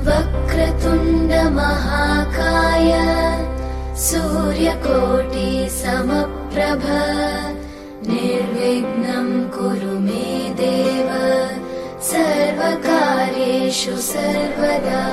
वक्रतुण्ड महाकाय सूर्यकोटि समप्रभ निर्विघ्नं कुरु मे देव सर्वकार्येषु सर्वदा।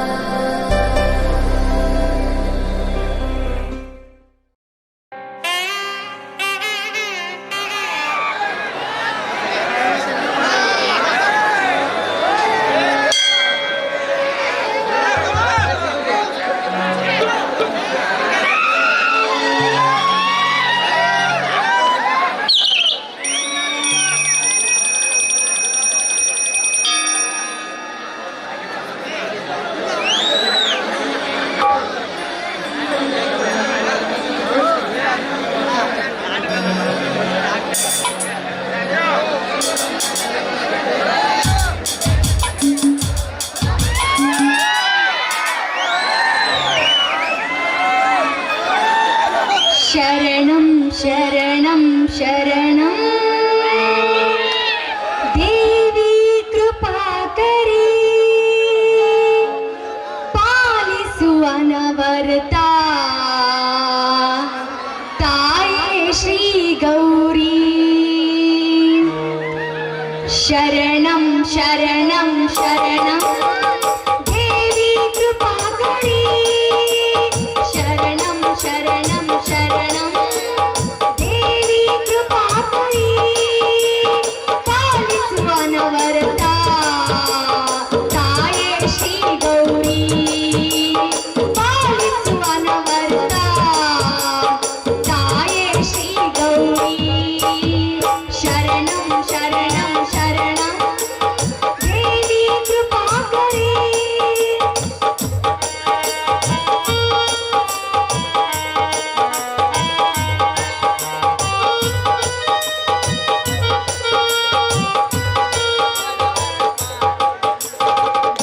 शरणं शरणं शरणं देवी कृपाकरी पालिसु अनवरता ताये श्री गौरी। शरणं शरणं शरणं देवी कृपाकरी शरणं शरणं शरणं देवी कृपाकरी पालिसु अनवरता ताये श्री गौरी। पालिसु अनवरता ताये श्री गौरी। शरणं शरणं शरणं देवी कृपाकरी।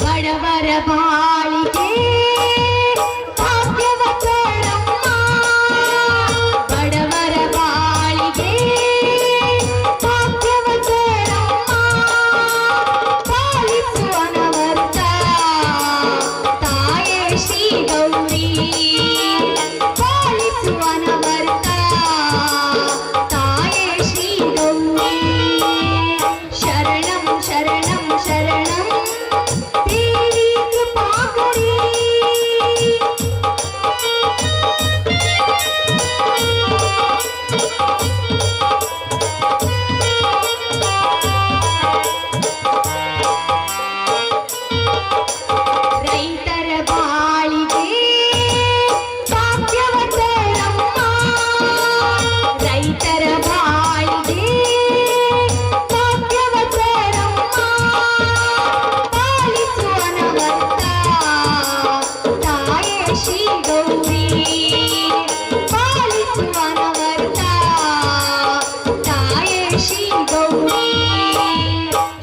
ಬಡವರ ಬಾಳಿಗೆ ಭಾಗ್ಯವ ಕೊಡಮ್ಮ ಬಡವರ ಬಾಳಿಗೆ ಭಾಗ್ಯವ ಕೊಡಮ್ಮ ಪಾಲಿಸು ಅನವರತ ತಾಯೇ ಶ್ರೀ ಗೌರಿ। ಪಾಲಿಸು ಅನವರತ ತಾಯೇ ಶ್ರೀ ಗೌರಿ। ಶರಣಂ ಶರಣಂ ಶರಣಂ देवी कृपाकरी। ರೈತರ ಬಾಳಿಗೆ ಭಾಗ್ಯವ ಕೊಡಮ್ಮ ರೈತರ ಬಾಳಿಗೆ ಭಾಗ್ಯವ ಕೊಡಮ್ಮ ಪಾಲಿಸು ಅನವರತ ತಾಯೇ ಶ್ರೀ ಗೌರಿ। ಪಾಲಿಸು ಅನವರತ ತಾಯೇ ಶ್ರೀ ಗೌರಿ।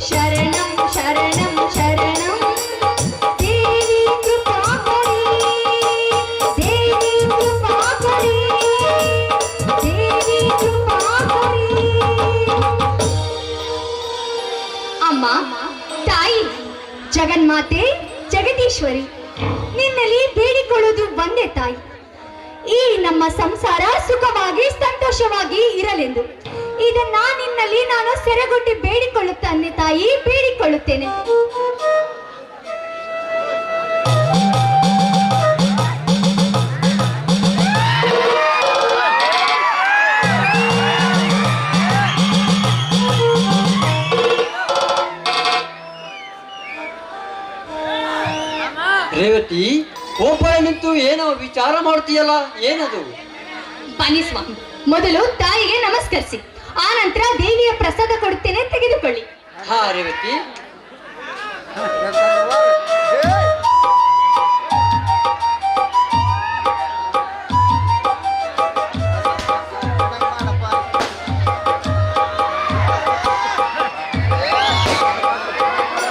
ಶರಣಂ ಶರಣಂ ಶರಣಂ ದೇವಿ ಕೃಪಾಕರಿ ದೇವಿ ಕೃಪಾಕರಿ ದೇವಿ ಕೃಪಾಕರಿ। ಅಮ್ಮ ತಾಯಿ ಜಗನ್ಮಾತೆ ಜಗದೀಶ್ವರಿ ನಿನ್ನಲ್ಲಿ ಬೇಡಿಕೊಳ್ಳುವುದು ಒಂದೇ ತಾಯಿ, ಈ ನಮ್ಮ ಸಂಸಾರ ಸುಖವಾಗಿ ಸಂತೋಷವಾಗಿ ಇರಲೆಂದು. ಇದನ್ನ ನಿನ್ನಲ್ಲಿ ನಾನು ಸೆರೆಗೊಟ್ಟಿ ಬೇಡಿಕೊಳ್ಳುತ್ತೇನೆ ತಾಯಿ, ಬೇಡಿಕೊಳ್ಳುತ್ತೇನೆ. ರೇವತಿ ಒಬ್ಬಳೆ ನಿಂತು ಏನೋ ವಿಚಾರ ಮಾಡ್ತೀಯಲ್ಲ, ಏನದು? ಬನ್ನಿ ಸ್ವಾಮಿ, ಮೊದಲು ತಾಯಿಗೆ ನಮಸ್ಕರಿಸಿ, ಆ ನಂತರ ದೇವಿಯ ಪ್ರಸಾದ ಕೊಡುತ್ತೇನೆ, ತೆಗೆದುಕೊಳ್ಳಿ. ಹಾ ರೇವತಿ.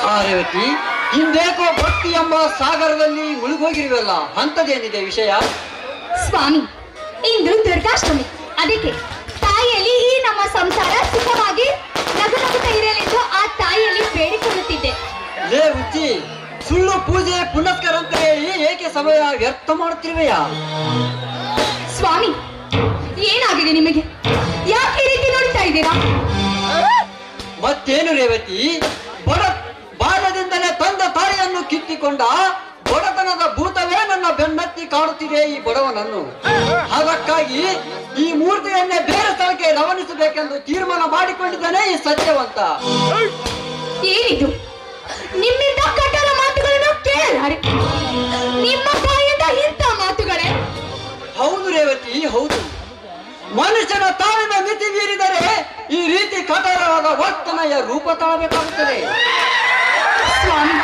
ಹಾ ರೇವತಿ, ಹಿಂದೇಕೋ ಭಕ್ತಿ ಎಂಬ ಸಾಗರದಲ್ಲಿ ಮುಳುಗೋಗಿರುವಲ್ಲ, ಅಂತದೇನಿದೆ ವಿಷಯ? ಸ್ವಾಮಿ, ಇಂದು ದುರ್ಗಾಷ್ಟಮಿ, ಅದಕ್ಕೆ ತಾಯಿಯಲ್ಲಿ ಈ ನಮ್ಮ ಸಂಸಾರ ಸುಖವಾಗಿ ನಗುನಗುತ್ತಾ ಇರಲೆಂದು ಆ ತಾಯಿಯಲ್ಲಿ ಬೇಡಿಕೊಳ್ಳುತ್ತಿದ್ದೆ. ಲೇ ಹುಚ್ಚಿ, ಸುಳ್ಳು ಪೂಜೆ ಪುನಸ್ಕಾರ ಅಂತ ಹೇಳಿ ಏಕೆ ಸಮಯ ವ್ಯರ್ಥ ಮಾಡುತ್ತಿರುವೆಯಾ? ಸ್ವಾಮಿ, ಏನಾಗಿದೆ ನಿಮಗೆ? ಯಾಕೆ ಈ ರೀತಿ ನೋಡ್ತಾ ಇದ್ದೀರಾ? ಮತ್ತೇನು ರೇವತಿ, ಬಾಲ್ಯದಿಂದಲೇ ತಂದ ತಾಯಿಯನ್ನು ಕಿತ್ತಿಕೊಂಡ ಬಡತನದ ಭೂತವೇ ನನ್ನ ಬೆನ್ನತ್ತಿ ಕಾಡುತ್ತಿದೆ ಈ ಬಡವನನ್ನು. ಅದಕ್ಕಾಗಿ ಈ ಮೂರ್ತಿಯನ್ನೇ ಬೇರೆ ಸ್ಥಳಕ್ಕೆ ರವಾನಿಸಬೇಕೆಂದು ತೀರ್ಮಾನ ಮಾಡಿಕೊಂಡಿದ್ದಾನೆ ಈ ಸತ್ಯವಂತ. ಏನಿದು? ನಿಮ್ಮಿಂದ ಕಠೋರ ಮಾತುಗಳನ್ನು ಕೇಳಲಾರೆ. ನಿಮ್ಮ ಬಾಯಿಂದ ಇಂಥ ಮಾತುಗಳೇ? ಹೌದು ರೇವತಿ, ಹೌದು. ಮನುಷ್ಯನ ತಾಳಿನ ಮಿತಿ ಮೀರಿದರೆ ಈ ರೀತಿ ಕಠೋರವಾದ ವರ್ತನೆಯ ರೂಪ ತಾಳಬೇಕಾಗುತ್ತದೆ. ಸ್ವಾಮಿ,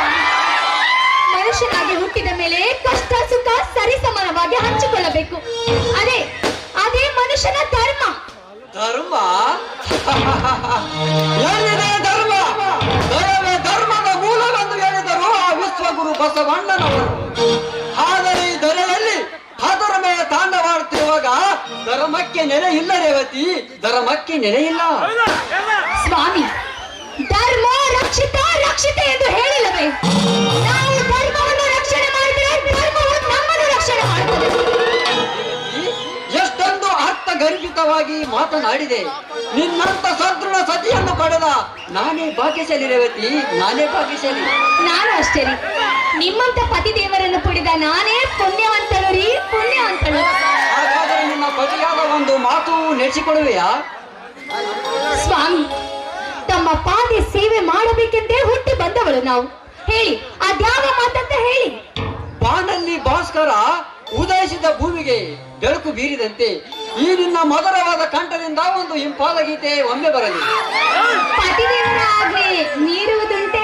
ಮನುಷ್ಯನಾಗಿ ಹುಟ್ಟಿದ ಮೇಲೆ ಕಷ್ಟ ಸುಖ ಸರಿಸಮಾನವಾಗಿ ಹಂಚಿಕೊಳ್ಳಬೇಕು. ಅದೇ ಮನುಷ್ಯನ ಧರ್ಮ. ಧರ್ಮ? ಎಲ್ಲಿದೆ ಧರ್ಮ? ದಯವೇ ಧರ್ಮದ ಮೂಲವೆಂದು ಹೇಳಿದರು ಆ ವಿಶ್ವಗುರು ಬಸವಣ್ಣನವರು. ಆದರೆ ಈ ದರೆಯಲ್ಲಿ ಅಧರ್ಮಯ ತಾಂಡವಾಡುತ್ತಿರುವಾಗ ಧರ್ಮಕ್ಕೆ ನೆಲೆ ಇಲ್ಲ ರೇವತಿ, ಧರ್ಮಕ್ಕೆ ನೆಲೆ ಇಲ್ಲ. ಸ್ವಾಮಿ, ಧರ್ಮ ರಕ್ಷಿತ ರಕ್ಷಿತ ಎಂದು ಹೇಳಿಲ್ಲವೇ? ನಾವು ಧರ್ಮವನ್ನು ರಕ್ಷಣೆ ಮಾಡಿದರೆ ಧರ್ಮವು ನಮ್ಮನ್ನು ರಕ್ಷಣೆ ಮಾಡುತ್ತದೆ. ಎಷ್ಟೊಂದು ಅರ್ಥಗರ್ಭಿತವಾಗಿ ಮಾತನಾಡಿದೆ. ನಿನ್ನಂತ ಸದೃಢ ಸತಿಯನ್ನು ಪಡೆದ ನಾನೇ ಭಾಗ್ಯಶಾಲಿ ರೇವತಿ, ನಾನೇ ಭಾಗ್ಯಶಾಲಿ. ನಾನು ಅಷ್ಟೇ ರೀ. ನಿಮ್ಮಂತ ಪತಿ ದೇವರನ್ನು ಪಡೆದ ನಾನೇ ಪುಣ್ಯವಂತಳು ರೀ, ಪುಣ್ಯವಂತಳು. ಹಾಗಾದರೆ ನಿನ್ನ ಪತಿಯಾದ ಒಂದು ಮಾತು ನೆನೆಸಿಕೊಳ್ಳುವೆಯಾ? ಸ್ವಾಮಿ, ತಮ್ಮ ಪಾದ ಸೇವೆ ಮಾಡಬೇಕೆಂದೇ ಹುಟ್ಟಿ ಬಂದವಳು ನಾವು. ಹೇಳಿ, ಅದ್ಯಾವ ಮಾತಂತ ಹೇಳಿ. ಬಾನಲ್ಲಿ ಭಾಸ್ಕರ ಉದಯಿಸಿದ ಭೂಮಿಗೆ ಬೆಳಕು ಬೀರಿದಂತೆ ಈ ನಿನ್ನ ಮಧುರವಾದ ಕಂಠದಿಂದ ಒಂದು ಇಂಪಾದ ಗೀತೆ ಒಮ್ಮೆ ಬರಲಿ. ಪತಿದೇವರ ಆಜ್ಞೆ ಮೀರುವುದುಂಟೆ?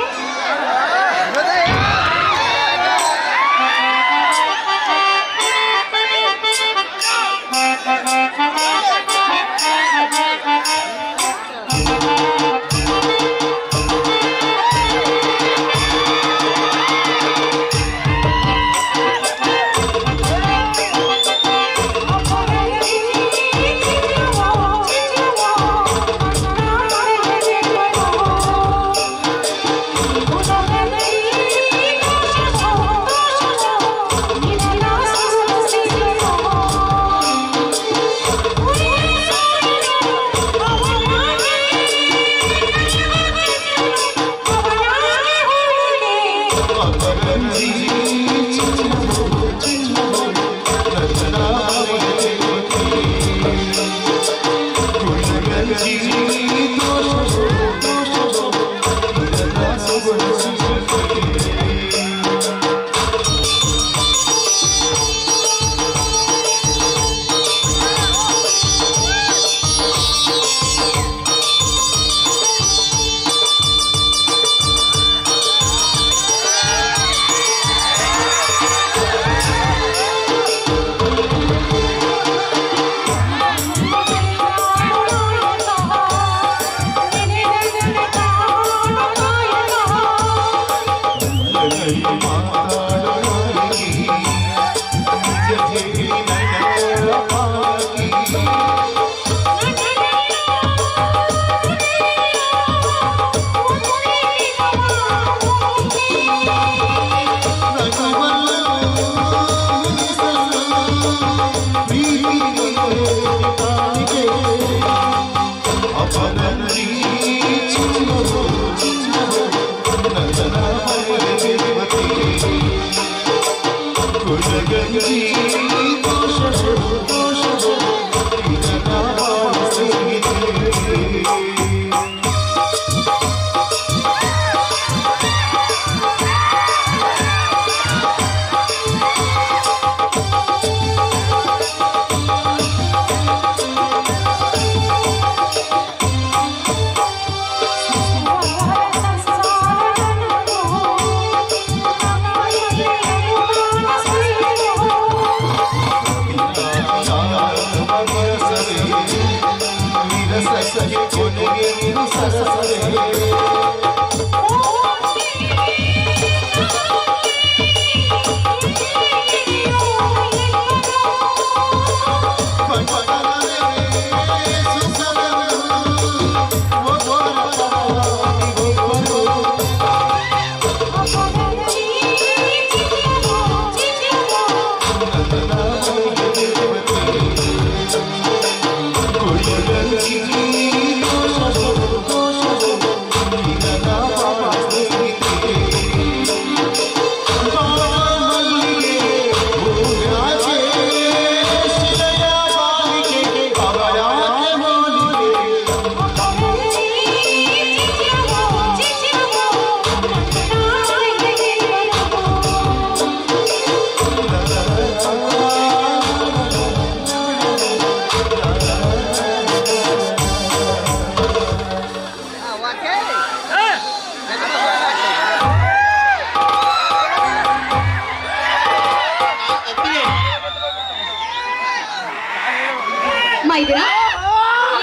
ಮೈದುನ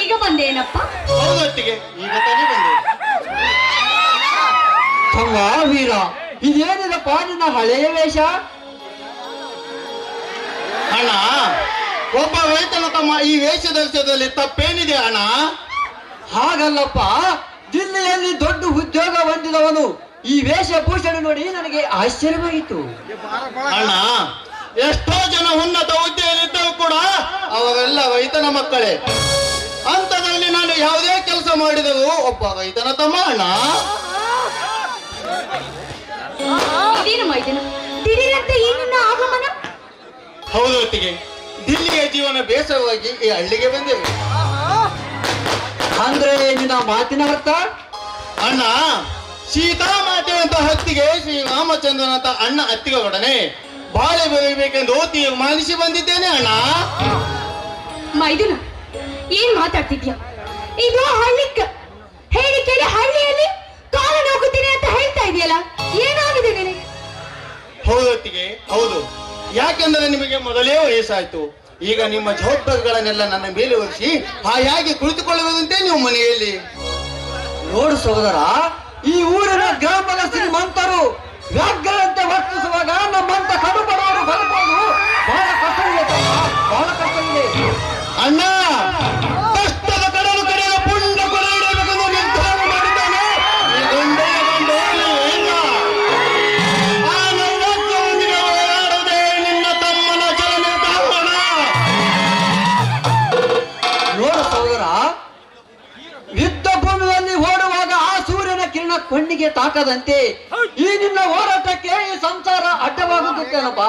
ಈಗ ಬಂದೇನಪ್ಪ? ಹೌದೊತ್ತಿಗೆ ಈಗ ತಾನೇ ಬಂದೆ. ತಮ್ಮ ವೀರ, ಇದೇನಿದಪ್ಪ ನಿನ್ನ ಹಳೆಯ ವೇಷ? ಅಣ್ಣ, ಒಬ್ಬ ರೈತನ ತಮ್ಮ ಈ ವೇಷ ಧರಿಸೋದ್ರಲ್ಲಿ ತಪ್ಪೇನಿದೆ ಅಣ್ಣ? ಹಾಗಲ್ಲಪ್ಪ, ದಿಲ್ಲಿಯಲ್ಲಿ ದೊಡ್ಡ ಉದ್ಯೋಗ ಹೊಂದಿದವನು ಈ ವೇಷಭೂಷಣ ನೋಡಿ ನನಗೆ ಆಶ್ಚರ್ಯವಾಯಿತು. ಅಣ್ಣ, ಎಷ್ಟೋ ಜನ ಉನ್ನತ ಹುದ್ದೆಯಲ್ಲಿದ್ದವು ಕೂಡ ಅವೆಲ್ಲ ರೈತನ ಮಕ್ಕಳೇ. ಅಂತದಲ್ಲಿ ನಾನು ಯಾವುದೇ ಕೆಲಸ ಮಾಡಿದವು ಒಬ್ಬ ರೈತನ ತಮ್ಮ ಅಣ್ಣ. ಇದೇನು ಮೈದುನ, ದಿಢೀರಂತೆ ಈ ನಿನ್ನ ಆಗಮನ? ಹೌದೊತ್ತಿಗೆ ದಿಲ್ಲಿಯ ಜೀವನ ಬೇಸರವಾಗಿ ಈ ಹಳ್ಳಿಗೆ ಬಂದೆವು. ಅಂದ್ರೆ ನಿನ್ನ ಮಾತಿನ ಅರ್ಥ? ಅಣ್ಣ, ಸೀತಾಮಾತೆ ಅಂತ ಹತ್ತಿಗೆ ಶ್ರೀರಾಮಚಂದ್ರನಂತ ಅಣ್ಣ ಹತ್ತಿಗೆ ಒಡನೆ ಬಾಳೆ ಬೆಳಿಬೇಕೆಂದು ತೀರ್ಮಾನಿಸಿ ಬಂದಿದ್ದೇನೆ ಅಣ್ಣ. ಮೈದುನ, ಏನ್ ಮಾತಾಡ್ತಿದ್ಯಾ? ಇದು ಹಳ್ಳಿ ಹೇಳಿ ಕೇಳಿ ಹಳ್ಳಿಯಲ್ಲಿ ಕಾಲ ಹೋಗುತ್ತೀನಿ ಅಂತ ಹೇಳ್ತಾ ಇದೆಯಲ್ಲ, ಏನಾಗಿದೆ ನಿನಗೆ? ಹೌದೊತ್ತಿಗೆ ಹೌದು. ಯಾಕೆಂದರೆ ನಿಮಗೆ ಮೊದಲೇ ವಯಸ್ಸಾಯ್ತು. ಈಗ ನಿಮ್ಮ ಜವಾಬ್ದಾರಿಗಳನ್ನೆಲ್ಲ ನನ್ನ ಮೇಲೆ ಹೊರಿಸಿ ಹಾಯಾಗಿ ಕುಳಿತುಕೊಳ್ಳುವುದಂತೆ ನೀವು ಮನೆಯಲ್ಲಿ. ನೋಡು ಸಹೋದರ, ಈ ಊರಿನ ಗ್ರಾಮದ ಶ್ರೀಮಂತರು ವ್ಯಾಘ್ರಂತೆ ವರ್ತಿಸುವಾಗ ನಮ್ಮಂತ ಕಡುಬಡವರು ಬದುಕೋದು ಬಹಳ ಕಷ್ಟವಿದೆ ತಮ್ಮ, ಬಹಳ ಕಷ್ಟವಿದೆ. ಅಣ್ಣ, ಕಷ್ಟದ ಕಡಲು ಕಡೆಯ ಪುಂಡ ಕೊಲೆ ಇಡಬೇಕೆಂದು ನಿರ್ಧಾರ ಮಾಡಿದ್ದಾನೆ ಈ ಗಂಡೆಯ ಗಂಡು ಹೆಂಗ. ಆ ನೈರಾಜ್ಯದೊಂದಿಗೆ ಹೋರಾಡದೆ ನಿನ್ನ ತಮ್ಮನ ಚಲನೆ ಕಾರಣ. ನೋಡು ಸಹೋದರ, ಯುದ್ಧ ಭೂಮಿಯಲ್ಲಿ ಓಡುವಾಗ ಆ ಸೂರ್ಯನ ಕಿರಣ ಕಣ್ಣಿಗೆ ತಾಕದಂತೆ ಈ ನಿನ್ನ ಹೋರಾಟಕ್ಕೆ ಈ ಸಂಸಾರ ಅಡ್ಡವಾಗುತ್ತೇನಪ್ಪ?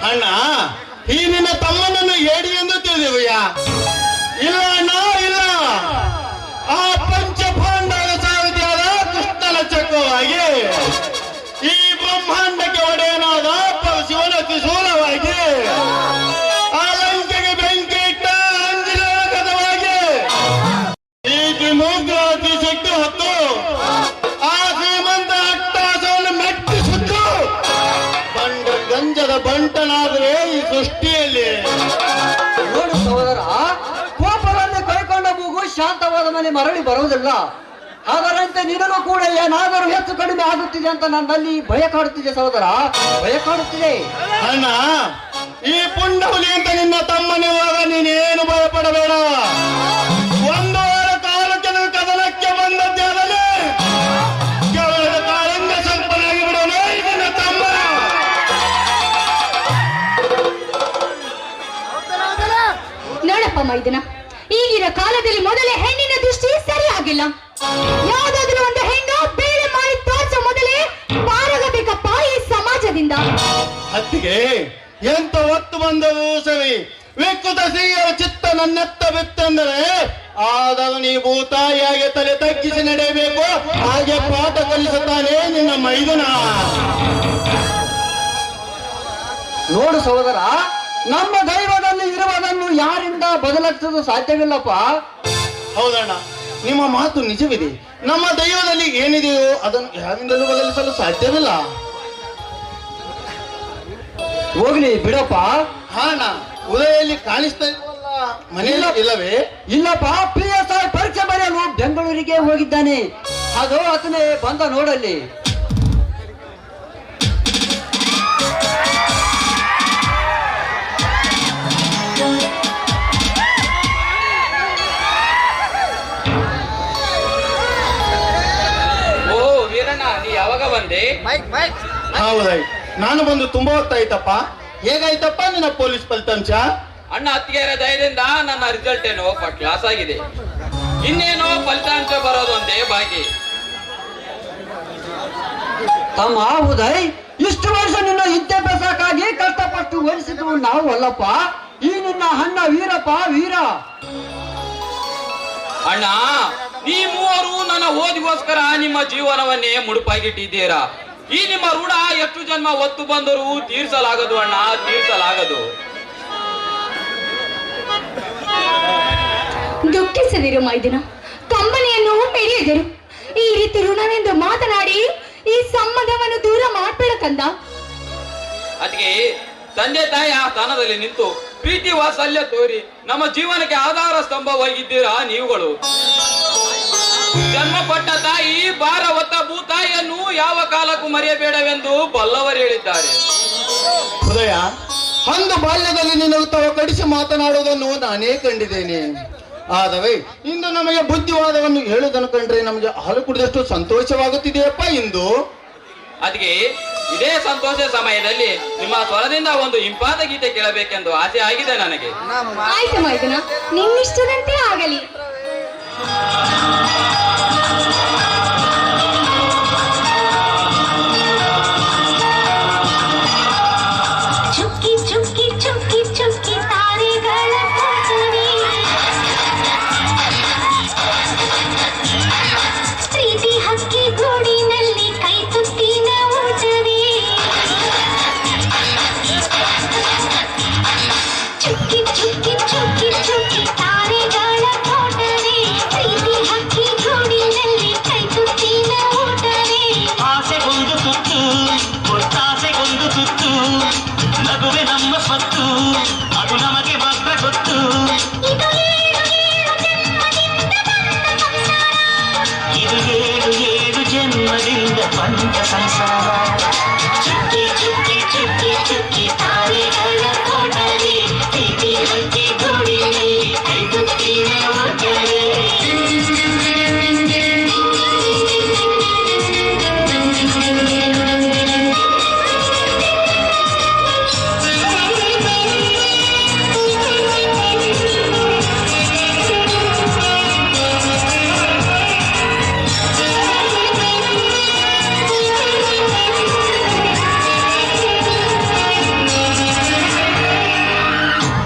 ಅಣ್ಣ, ಈ ನಿನ್ನ ತಮ್ಮನನ್ನು ಏಡಿ ಎಂದು ತಿಳಿದೆವಯ್ಯ? ಇಲ್ಲ ಅಣ್ಣ, ಇಲ್ಲ. ಆ ಪಂಚಪಾಂಡವರ ಸಾರಥಿಯಾದ ಕೃಷ್ಣನ ಚಕ್ರವಾಗಿ ಈ ಬ್ರಹ್ಮಾಂಡಕ್ಕೆ ಒಡೆಯನಾದ ಶಿವನ ತ್ರಿಶೂಲವಾಗಿ ಆ ಲಂಕೆಗೆ ಬೆಂಕಿ ಇಟ್ಟ ಅಂಜನೇಯ ಗದವಾಗಿ ಈ ತ್ರಿಮೂರ್ತಿ ಶಕ್ತಿ ಹೊತ್ತು ಆ ಶ್ರೀಮಂತ ಅಟ್ಟಾಸವನ್ನು ಮೆಟ್ಟಿಸುತ್ತು ಗಂಜದ ಬಂಟನಾದರೆ ಈ ಸೃಷ್ಟಿಯಲ್ಲಿ. ನೋಡು ಸಹೋದರ, ಕೋಪದಲ್ಲಿ ಕೈಕೊಂಡ ಮೂಗು ಶಾಂತವಾದ ಮೇಲೆ ಮರಳಿ ಬರುವುದಿಲ್ಲ. ಅದರಂತೆ ನಿನಗೂ ಕೂಡ ಏನಾದರೂ ಹೆಚ್ಚು ಕಡಿಮೆ ಆಗುತ್ತಿದೆ ಅಂತ ನನ್ನಲ್ಲಿ ಭಯ ಕಾಡುತ್ತಿದೆ ಸಹೋದರ, ಭಯ ಕಾಡುತ್ತಿದೆ. ಅಣ್ಣ, ಈ ಪುಂಡಹುಲಿ ಅಂತ ನಿನ್ನ ತಮ್ಮನಿರುವಾಗ ನೀನೇನು ಭಯಪಡಬೇಡ. ಒಂದು ವಾರ ಕಾಲಕ್ಕೆ ನೀವು ಕದನಕ್ಕೆ ಬಂದದ್ದಾದರೆ ಕೇವಲ ಕಾರಂಗ ಸಂಪನಾಗಿ ಬಿಡೋಣ ಈ ನಿನ್ನ ತಮ್ಮ. ನೋಡಪ್ಪ ಮೈದುನ, ಈಗಿನ ಕಾಲದಲ್ಲಿ ಮೊದಲೇ ಹೆಣ್ಣಿನ ದೃಷ್ಟಿ ಸರಿಯಾಗಿಲ್ಲ. ಯಾವುದಾದ್ರೂ ಒಂದು ಹೆಣ್ಣು ಬೇಳೆ ಮಾಡಿ ತೋರಿಸೋ ಮೊದಲೇ ಪಾರಾಗಬೇಕಪ್ಪ ಈ ಸಮಾಜದಿಂದ. ಹತ್ತಿಗೆ ಎಂತ ಹೊತ್ತು ಬಂದವು ಸರಿ. ವಿಕೃತ ಸಿಹಿಯ ಚಿತ್ತ ನನ್ನೆತ್ತ ಬಿತ್ತೆಂದರೆ ಆದಾಗ ನೀ ಭೂತಾಯಿಯಾಗೆ ತಲೆ ತಗ್ಗಿಸಿ ನಡೆಯಬೇಕು. ಹಾಗೆ ಪಾಠ ಕಲಿಸುತ್ತಾನೆ ನಿನ್ನ ಮೈದುನ. ನೋಡು ಸಹೋದರ, ನಮ್ಮ ದೈವದಲ್ಲಿ ಇರುವುದನ್ನು ಯಾರಿಂದ ಬದಲಾಯಿಸಲು ಸಾಧ್ಯವಿಲ್ಲಪ್ಪ. ಹೌದಣ್ಣ, ನಿಮ್ಮ ಮಾತು ನಿಜವಿದೆ. ನಮ್ಮ ದೈವದಲ್ಲಿ ಏನಿದೆಯೋ ಅದನ್ನು ಯಾರಿಂದಲೂ ಬದಲಿಸಲು ಸಾಧ್ಯವಿಲ್ಲ. ಹೋಗ್ಲಿ ಬಿಡಪ್ಪ. ಹಾ ಅಣ್ಣ, ಉದಯಲ್ಲಿ ಕಾಣಿಸ್ತಾ ಇಲ್ವಲ್ಲ ಮನೆಯಲ್ಲಿ ಇಲ್ಲವೇ? ಇಲ್ಲಪ್ಪ, PSI ಪರೀಕ್ಷೆ ಬರೆಯಲು ಬೆಂಗಳೂರಿಗೆ ಹೋಗಿದ್ದಾನೆ. ಅದು ಆತನೇ ಬಂದ ನೋಡಲ್ಲಿ. ಓ ವೀರಣ್ಣ, ನೀ ಯಾವಾಗ ಬಂದೆ? ಹೌದೈ, ನಾನು ಬಂದು ತುಂಬಾ ಹೊತ್ತಾಯ್ತಪ್ಪ. ಹೇಗಾಯ್ತಪ್ಪ ನಿನ್ನ ಪೊಲೀಸ್ ಫಲಿತಾಂಶ? ಅಣ್ಣ ಅತ್ತಿಗೆಯರ ದಯದಿಂದ ನನ್ನ ರಿಸಲ್ಟ್ ಏನೋ ಫಸ್ಟ್ ಕ್ಲಾಸ್ ಆಗಿದೆ. ಇನ್ನೇನೋ ಫಲಿತಾಂಶ ಬರೋದೊಂದೇ ಬಾಕಿ. ತಮ್ಮ ಉದಯ್, ಇಷ್ಟು ವರ್ಷ ನಿನ್ನ ವಿದ್ಯಾಭ್ಯಾಸಕ್ಕಾಗಿ ಕಷ್ಟಪಟ್ಟು ಓದಿಸಿದ್ದು ನಾವು ಅಲ್ಲಪ್ಪ, ಈ ನಿನ್ನ ಅಣ್ಣ ವೀರಪ್ಪ, ವೀರ. ಅಣ್ಣ, ನೀ ಮೂವರು ನನ್ನ ಓದಿಗೋಸ್ಕರ ನಿಮ್ಮ ಜೀವನವನ್ನೇ ಮುಡುಪಾಗಿಟ್ಟಿದ್ದೀರಾ. ಈ ನಿಮ್ಮ ಋಣ ಎಷ್ಟು ಜನ್ಮ ಒತ್ತು ಬಂದರೂ ತೀರ್ಸಲಾಗದು ಅಣ್ಣ, ತೀರ್ಸಲಾಗದು. ದುಃಖಿಸದಿರು ಮೈದುನ, ಕಂಬನಿಯನ್ನು ಮೆರೆಯದಿರು. ಈ ರೀತಿ ಋಣವೆಂದು ಮಾತನಾಡಿ ಈ ಸಂಬಂಧವನ್ನು ದೂರ ಮಾಡ್ಬೇಡ ಕಂದ. ಅದಕ್ಕೆ ತಂದೆ ತಾಯಿ ಆ ಸ್ಥಾನದಲ್ಲಿ ನಿಂತು ಪ್ರೀತಿ ವಾತ್ಸಲ್ಯ ತೋರಿ ನಮ್ಮ ಜೀವನಕ್ಕೆ ಆಧಾರ ಸ್ತಂಭವಾಗಿದ್ದೀರಾ ನೀವುಗಳು. ಜನ್ಮ ಕೊಟ್ಟ ತಾಯಿ, ಭಾರ ಹೊತ್ತ ಭೂತಾಯಿಯನ್ನು ಯಾವ ಕಾಲಕ್ಕೂ ಮರೆಯಬೇಡವೆಂದು ಬಲ್ಲವರು ಹೇಳಿದ್ದಾರೆ. ಹೃದಯ, ಅಂದು ಬಾಲ್ಯದಲ್ಲಿ ನಿನ್ನ ತವ ಕಡಿಸಿ ಮಾತನಾಡುವುದನ್ನು ನಾನೇ ಕಂಡಿದ್ದೇನೆ. ಆದವೇ ಇಂದು ನಮಗೆ ಬುದ್ಧಿವಾದವನ್ನು ಹೇಳುವುದನ್ನು ಕಂಡ್ರೆ ನಮಗೆ ಹಾಲು ಕುಡಿದಷ್ಟು ಸಂತೋಷವಾಗುತ್ತಿದೆಯಪ್ಪ. ಇಂದು ಅದಕ್ಕೆ ಇದೇ ಸಂತೋಷ ಸಮಯದಲ್ಲಿ ನಿಮ್ಮ ಸ್ವರದಿಂದ ಒಂದು ಇಂಪಾದ ಗೀತೆ ಕೇಳಬೇಕೆಂದು ಆಸೆ ಆಗಿದೆ ನನಗೆ. ಆಯ್ತು ಮೈದುನ, ನಿಮ್ಮಿಷ್ಟದಂತೆ ಆಗಲಿ. ಚುಕ್ಕಿ ಚುಕ್ಕಿ ಚುಕ್ಕಿ ಚುಕ್ಕಿ ತಾರೆಗಳ ಪೋಟವೇ, ಪ್ರೀತಿ ಹಕ್ಕಿ ಗೂಡಿನಲ್ಲಿ ಕೈ ತುತ್ತಿನ ಊಟವೇ. ಚುಕ್ಕಿ ಚುಕ್ಕಿ ಚುಕ್ಕಿ ಚುಕ್ಕಿ ತಾರೆಗಳ ಪೋಟವೇ, ಪ್ರೀತಿ ಹಕ್ಕಿ ಗೂಡಿನಲ್ಲಿ ಕೈ ತುತ್ತಿನ ಊಟವೇ. ಆಸೆಗೊಂದು ತುತ್ತು, ಒತ್ತಾಸೆಗೊಂದು ತುತ್ತು, ನಗುವೆ ನಮ್ಮ ಸ್ವತ್ತು, ಅದು ನಮಗೆ ಮಾತ್ರ ಗೊತ್ತು. ಇದು ಏಳು ಏಳು ಜನ್ಮದಿಂದ ಬಂದ ಸಂಸಾರ, ಇದು ಏಳು ಏಳು ಜನ್ಮದಿಂದ ಬಂದ ಸಂಸಾರ. ಚುಕ್ಕಿ ಚುಕ್ಕಿ ಚುಕ್ಕಿ ಚುಕ್ಕಿ ತಾರೆಗಳ ಪೋಟವೇ, ಪ್ರೀತಿ ಹಕ್ಕಿ ಗೂಡಿನಲ್ಲಿ ಕೈ ತುತ್ತಿನ ಊಟವೇ.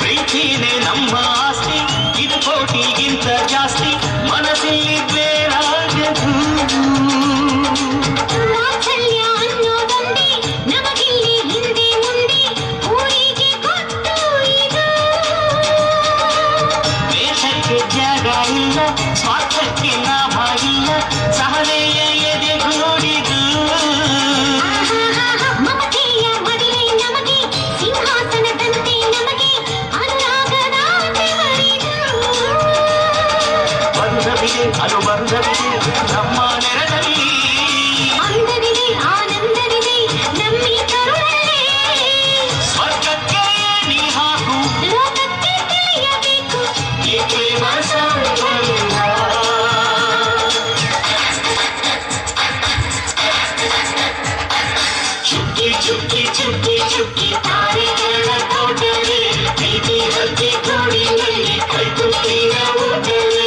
ಪ್ರೀತಿನೇ ನಮ್ಮ ಆಸ್ತಿ, ಇದು ಕೋಟಿಗಿಂತ ಜಾಸ್ತಿ, ಮನಸ್ಸಲ್ಲಿ ಬೇರಾಗದು. ವಾತ್ಸಲ್ಯ ಅನ್ನೋದೊಂದೇ ನಮಗಿಲ್ಲಿ ಹಿಂದೆ ಮುಂದೆ ಊರಿಗೆ ಗೊತ್ತು ಇದು. ದೇಶಕ್ಕೆ ಜಾಗ ಇಲ್ಲ, ಸ್ವಾರ್ಥಕ್ಕೆ ಲಾಭ ಇಲ್ಲ, ಸಹನೆಯ ಎದೆಗೂಡಿದು. ಮಮತೆಯ ಮಡಿಲೆ ನಮಗೆ, ಸಿಂಹಾಸನದಂತೆ ನಮಗೆ ಅನುರಾಗದ ದೇವರಿದು. ಬಂಧವಿದೆ, ಅನುಬಂಧವಿದೆ ನಮ್ಮ ನೆರದಲ್ಲಿ, ಅಂದವಿದೆ, ಆನಂದವಿದೆ ನಮ್ಮಿ ಕರುಳಲ್ಲಿ. ಸ್ವರ್ಗಕ್ಕೆ ನೀ ಹಾಕು ಲೋಕಕ್ಕೆ ತಿಳಿಯಬೇಕು ಈ ಪ್ರೇಮ ಸಂಬಂಧ. ಚುಕ್ಕಿ ಚುಕ್ಕಿ ಚುಕ್ಕಿ ಚುಕ್ಕಿ ತಾರೆಗಳ ತೋಟವೇ, ಪ್ರೀತಿ ಹಕ್ಕಿ ಗೂಡಿನಲ್ಲಿ ಕೈ ತುತ್ತಿನ ಊಟವೇ.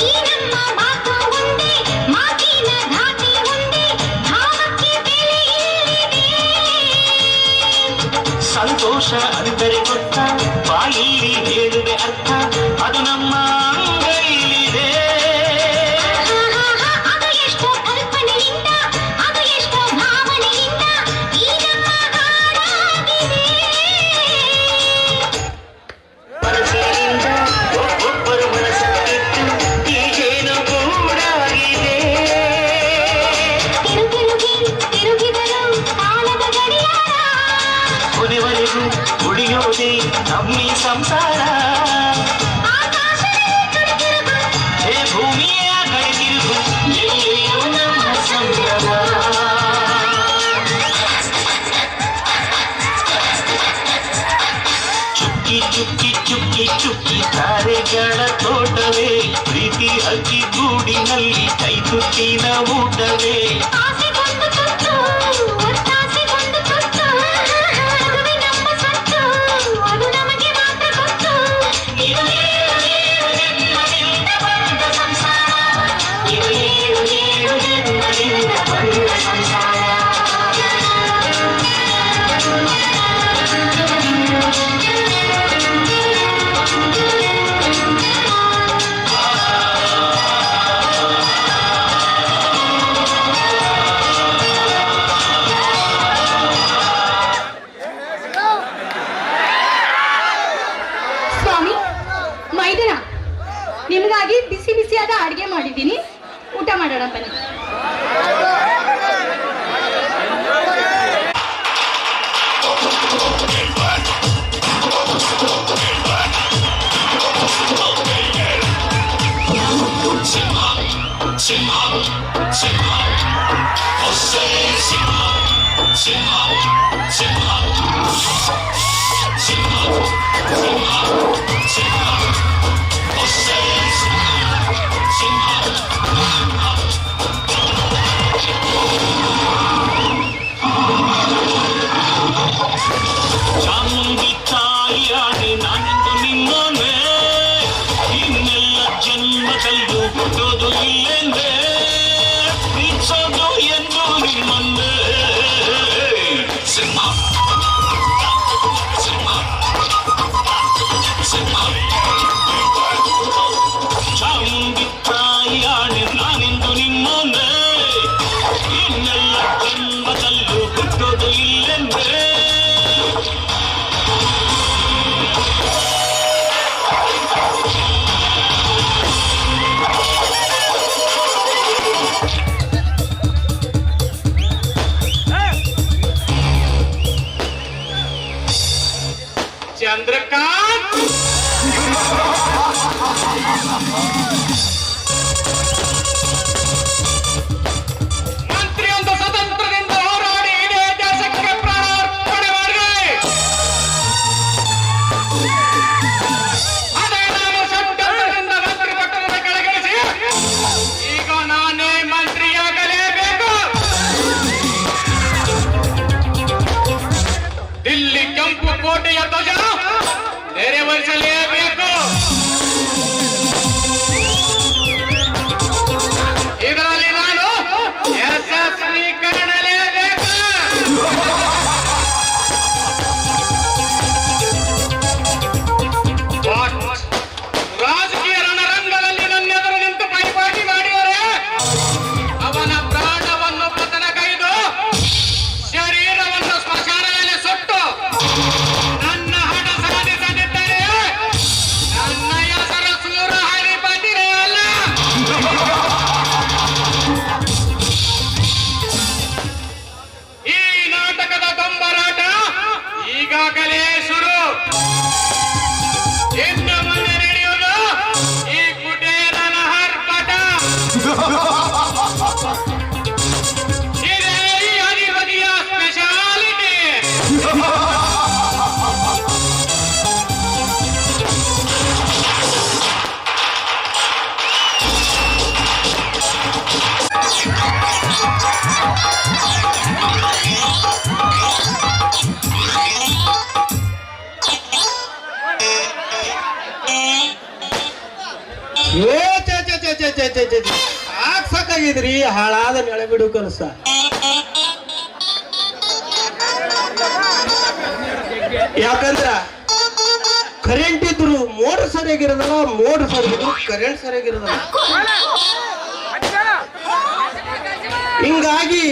ಈ ನಮ್ಮ ಮಾತು ಒಂದೇ, ಮಾತಿನ ಧಾಟಿ ಒಂದೇ, ಭಾವಕ್ಕೆ ಬೆಲೆ ಇಲ್ಲಿದೆ. ಸಂತೋಷ ಅಂದರೆ ಗೊತ್ತ, ಬಾಯಿಲಿ ಹೇಳುವೆ ಅರ್ಥ, ಅದು ನಮ್ಮ ಅಂಗೈಲಿದೆ. ಅದು ಎಷ್ಟೋ ಕಲ್ಪನೆಯಿಂದ, ಅದು ಎಷ್ಟೋ ಭಾವನೆಯಿಂದ ಈ ನಮ್ಮ ಹಾಡಾಗಿದೆ. ಮನಸ್ಸಿನಿಂದ ಒಬ್ಬೊಬ್ಬರು ಮನಸ್ಸನ್ನಿಟ್ಟು ಈಗೇನು ಗೂಡಾಗಿದೆ. ತಿರುಗಿರುಗಿ ತಿರುಗಿದರು ಕಾಲದ ಗಡಿಯಾರ, ಕೊನೆವರೆಗೂ ಉಳಿಯೋದೇ ನಮ್ಮಿ ಸಂಸಾರ. ಆಕಾಶದಲ್ಲಿ ಕಣ್ತಿರುಗು, ಹೇ ಭೂಮಿಯ ಕಡೆತಿರುಗು, ಎಲ್ಲಿಯೂ ನಮ್ಮ ಸಂಭ್ರಮ. ಚುಕ್ಕಿ ಚುಕ್ಕಿ ಚುಕ್ಕಿ ಚುಕ್ಕಿ ತಾರೆಗಳ ತೋಟವೇ, ಪ್ರೀತಿ ಹಕ್ಕಿ ಗೂಡಿನಲ್ಲಿ ಕೈ ತುತ್ತಿನ ಊಟವೇ. ಆಸೆಗೊಂದು ತುತ್ತು, ಒತ್ತಾಸೆಗೊಂದು ತುತ್ತು, ನಗುವೆ ನಮ್ಮ ಸ್ವತ್ತು, ಅದು ನಮಗೆ ಮಾತ್ರ ಗೊತ್ತು. ಇದು ಏಳು ಏಳು ಜನ್ಮದಿಂದ ಬಂದ ಸಂಸಾರ, ಇದು ಏಳು ಏಳು ಜನ್ಮದಿಂದ ಬಂದ ಸಂಸಾರ. ರುಚಿಯಾದ ಅಡಿಗೆ ಮಾಡಿದ್ದೀನಿ, ಊಟ ಮಾಡೋಣ ಬನ್ನಿ. ಚಾಮುಂಡಿ ತಾಯಿಯಾಣೆ ನಾನೆಂದು ನಿಮ್ಮನೆ, ಇನ್ನೆಲ್ಲ ಜನ್ಮದಲ್ಲೂ ಹುಟ್ಟೋದು ಇಲ್ಲೆಂದೇ, ಪ್ರೀತಿಸೋದು ಎಂದು ನಿಮ್ಮನ್ನೇ. ಸಿಂಹ ಸಿಂಹ ಸಿಂಹ ಚಾಮುಂಡಿ ತಾಯಿಯಾಣೆ ನಾನೆಂದು ನಿಮ್ಮನೆ, ಇನ್ನೆಲ್ಲ ಜನ್ಮದಲ್ಲೂ ಹುಟ್ಟೋದು ಇಲ್ಲೆಂದೇ. ಚಂದ್ರಕಾಂತ್, ಮಂತ್ರಿಯೊಂದು ಸ್ವತಂತ್ರದಿಂದ ಹೋರಾಡಿ ಇಡೀ ದೇಶಕ್ಕೆ ಪ್ರಾಣಾರ್ಪಣೆ ಮಾಡಿದೆ. ಅದೇ ನಾನು ಷಡ್ಯಂತ್ರದಿಂದ ಮಂತ್ರಿ ಪಟ್ಟಣದ ಕೆಳಗಿಳಿಸಿ ಈಗ ನಾನೇ ಮಂತ್ರಿಯಾಗಲೇಬೇಕು. ದಿಲ್ಲಿ ಕೆಂಪು ಕೋಟೆಯ ಧ್ವಜ ನೆರವೇರಿಸಲೇಬೇಕು. ಇದರಲ್ಲಿ ನಾನು ಯಶಸ್ವಿ ಕಾಣಲೇಬೇಕು. ರಾಜಕೀಯ ರಣರಂಗದಲ್ಲಿ ನನ್ನೆದುರು ನಿಂತು ಪೈಪೋಟಿ ಮಾಡಿದರೆ ಅವನ ಪ್ರಾಣವನ್ನು ಪತನಗೈದು ಶರೀರವನ್ನು ಸ್ಮಶಾನದಲ್ಲಿ ಸುಟ್ಟು ನನ್ನ ಹಠ ಸಾಧಿಸದಿದ್ದರೆ ನನ್ನ ಹೆಸರು ಸೂರ ಹರಿಪತಿರೇ ಅಲ್ಲ. ಈ ನಾಟಕದ ದೊಂಬರಾಟ ಈಗಾಗಲೇ ಶುರು. ಇನ್ನು ಮುಂದೆ ನಡೆಯುವುದು ಈ ಕುಟೇರನ ಹರ್ಪಟ. ಇದೇ ಈ ಅಧಿಪತಿಯ ಸ್ಪೆಷಾಲಿಟಿ. ಏ ಚೆ ಚೆ ಚೆ ಚೆ ಚೆ ಚೆ ಚೆ ಚೆ. ಸಾಕಾಗಿದ್ರಿ ಹಾಳಾದ ನೆಳೆಬಿಡು ಕೆಲಸ. ಯಾಕಂದ್ರ ಕರೆಂಟ್ ಇದ್ರು ಮೋಟರ್ ಸರಿಯಾಗಿರೋದಲ್ಲ, ಮೋಟರ್ ಸರಿಯಾಗಿದ್ರು ಕರೆಂಟ್ ಸರಿಯಾಗಿರೋದಲ್ಲ. ಹಿಂಗಾಗಿ